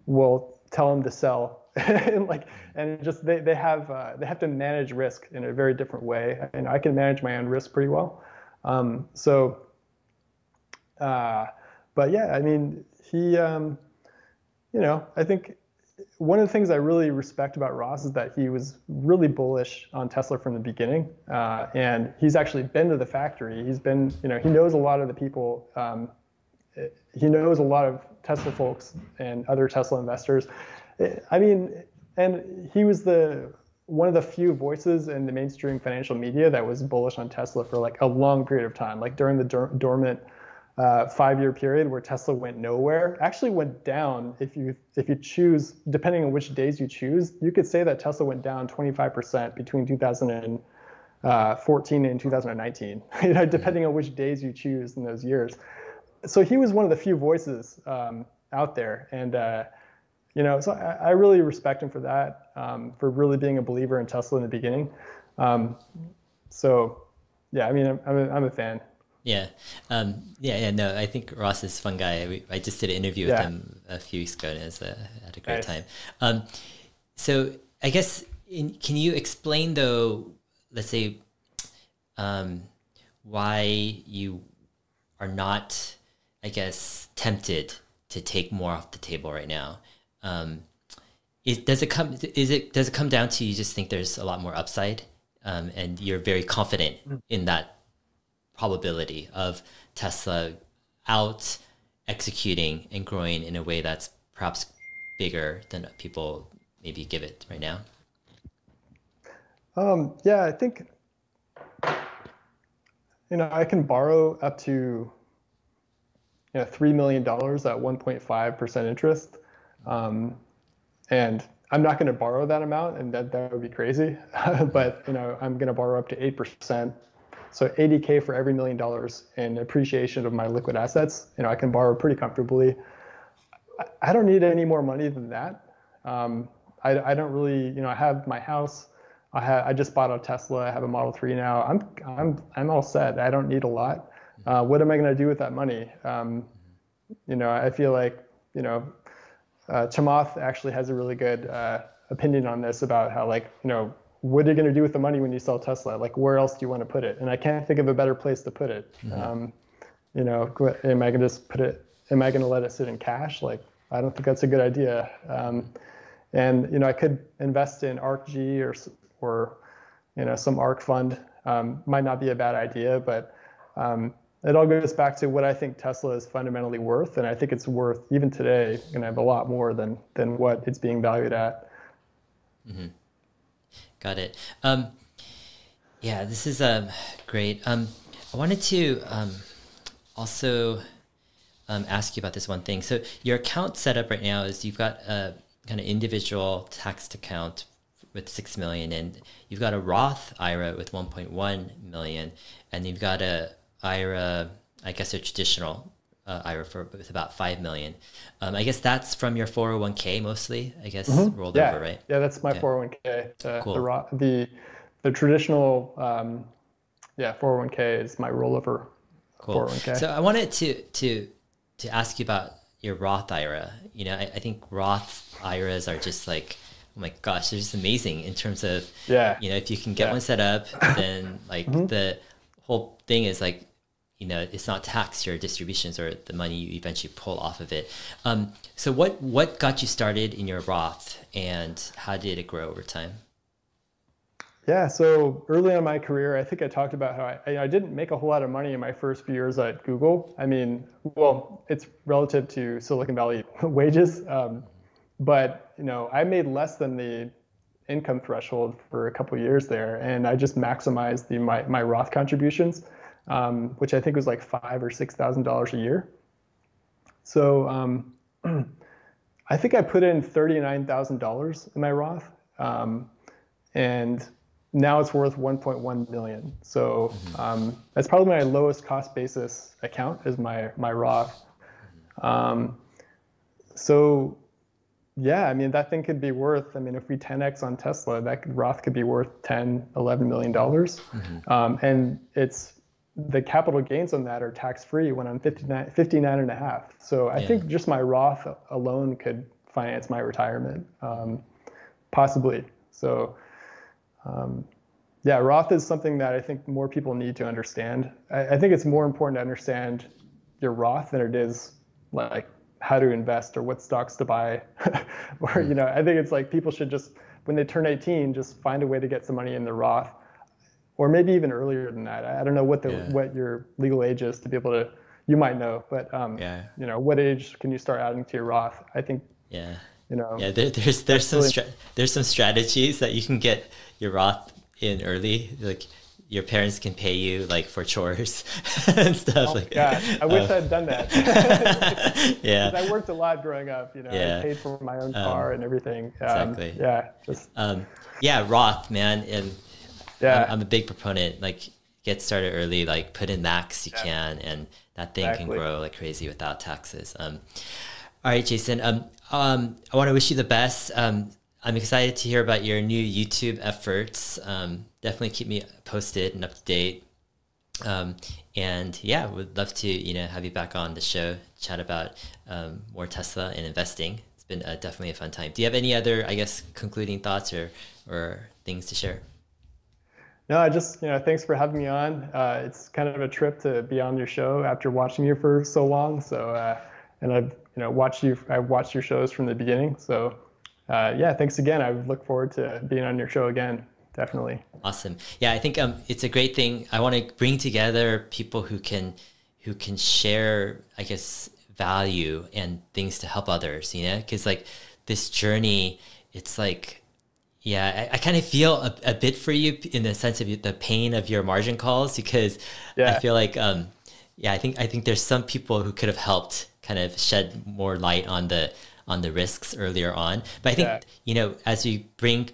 B: will tell them to sell. and just they have to manage risk in a very different way. And I can manage my own risk pretty well. But yeah, I mean, he, I think one of the things I really respect about Ross is that he was really bullish on Tesla from the beginning. And he's actually been to the factory. He's been, he knows a lot of the people. He knows a lot of Tesla folks and other Tesla investors. I mean, and he was one of the few voices in the mainstream financial media that was bullish on Tesla for like a long period of time, like during the dormant 5-year period where Tesla went nowhere. Actually went down. If you choose, depending on which days you choose, you could say that Tesla went down 25% between 2014 and 2019, depending on which days you choose in those years. So he was one of the few voices out there. And so I really respect him for that, for really being a believer in Tesla in the beginning. So yeah, I mean, I'm a fan.
A: Yeah. No, I think Ross is a fun guy. I just did an interview with him a few weeks ago, and had a great time. So I guess, can you explain though, let's say, why you are not, I guess, tempted to take more off the table right now? Does it come down to you just think there's a lot more upside, and you're very confident in that probability of Tesla out executing and growing in a way that's perhaps bigger than people maybe give it right now?
B: Yeah, I think, I can borrow up to $3 million at 1.5% interest. And I'm not going to borrow that amount, and that would be crazy. But, I'm going to borrow up to 8%. So $80K for every $1 million in appreciation of my liquid assets. I can borrow pretty comfortably. I don't need any more money than that. I don't really, I have my house. I just bought a Tesla. I have a Model 3 now. I'm all set. I don't need a lot. What am I going to do with that money? I feel like, Chamath actually has a really good opinion on this, about how, like, what are you going to do with the money when you sell Tesla? Like, where else do you want to put it? And I can't think of a better place to put it. Am I going to just put it? Am I going to let it sit in cash? Like, I don't think that's a good idea. And I could invest in ARKG or some ARK fund. Might not be a bad idea, but it all goes back to what I think Tesla is fundamentally worth, and I think it's worth, even today, going to have a lot more than what it's being valued at.
A: Mm-hmm. Got it. Yeah, this is great. I wanted to also ask you about this one thing. So your account setup right now is you've got a kind of individual taxed account with 6 million, and you've got a Roth IRA with 1.1 million, and you've got a IRA, I guess a traditional IRA with about 5 million. I guess that's from your 401k mostly, I guess, rolled over, right?
B: Yeah, that's my 401k.
A: Cool.
B: The traditional 401k is my rollover 401k.
A: So I wanted to ask you about your Roth IRA. I think Roth IRAs are just like, oh my gosh, they're just amazing in terms of, if you can get one set up, then like the whole thing is like, it's not taxed, your distributions or the money you eventually pull off of it. So what got you started in your Roth, and how did it grow over time?
B: Yeah, so early in my career, I think I talked about how I didn't make a whole lot of money in my first few years at Google. I mean, well, it's relative to Silicon Valley wages, but I made less than the income threshold for a couple of years there, and I just maximized my Roth contributions, which I think was like $5,000 or $6,000 a year. So I think I put in $39,000 in my Roth. and now it's worth 1.1 million. So that's probably my lowest cost basis account is my Roth. So yeah, I mean, that thing could be worth, I mean, if we 10x on Tesla, Roth could be worth 10, $11 million. And the capital gains on that are tax-free when I'm 59 and a half. So I think just my Roth alone could finance my retirement, possibly. So yeah, Roth is something that I think more people need to understand. I think it's more important to understand your Roth than it is like how to invest or what stocks to buy. Or, you know, I think it's like people should just, when they turn 18, just find a way to get some money in the Roth, or maybe even earlier than that. I don't know what what your legal age is to be able to, you might know, but you know, what age can you start adding to your Roth? I think, you know,
A: there's some strategies that you can get your Roth in early, like your parents can pay you like for chores and stuff.
B: Oh,
A: like
B: God, I wish I'd done that.
A: Yeah,
B: I worked a lot growing up. You know, I paid for my own car and everything.
A: Exactly.
B: Yeah,
A: Roth, man, and
B: yeah,
A: I'm a big proponent. Like, get started early. Like, put in max you can, and that thing can grow like crazy without taxes. All right, Jason. I want to wish you the best. I'm excited to hear about your new YouTube efforts. Definitely keep me posted and up to date. And yeah, would love to, you know, have you back on the show, chat about more Tesla and investing. It's been definitely a fun time. Do you have any other, I guess, concluding thoughts or things to share?
B: No, I just, you know, thanks for having me on. It's kind of a trip to be on your show after watching you for so long. So, and I've, you know, watched your shows from the beginning. So, yeah, thanks again. I look forward to being on your show again. Definitely.
A: Awesome. Yeah, I think it's a great thing. I want to bring together people who can share, I guess, value and things to help others, you know, because like this journey, it's like, yeah, I kind of feel a bit for you in the sense of the pain of your margin calls, because I feel like, I think there's some people who could have helped kind of shed more light on the risks earlier on. But I think, you know, as we bring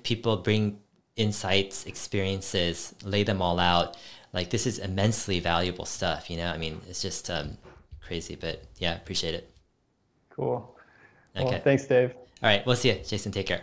A: insights, experiences, lay them all out, like this is immensely valuable stuff, you know? I mean, it's just crazy, but yeah, appreciate it.
B: Cool.
A: Okay.
B: Well, thanks, Dave.
A: All right, we'll see you, Jason. Take care.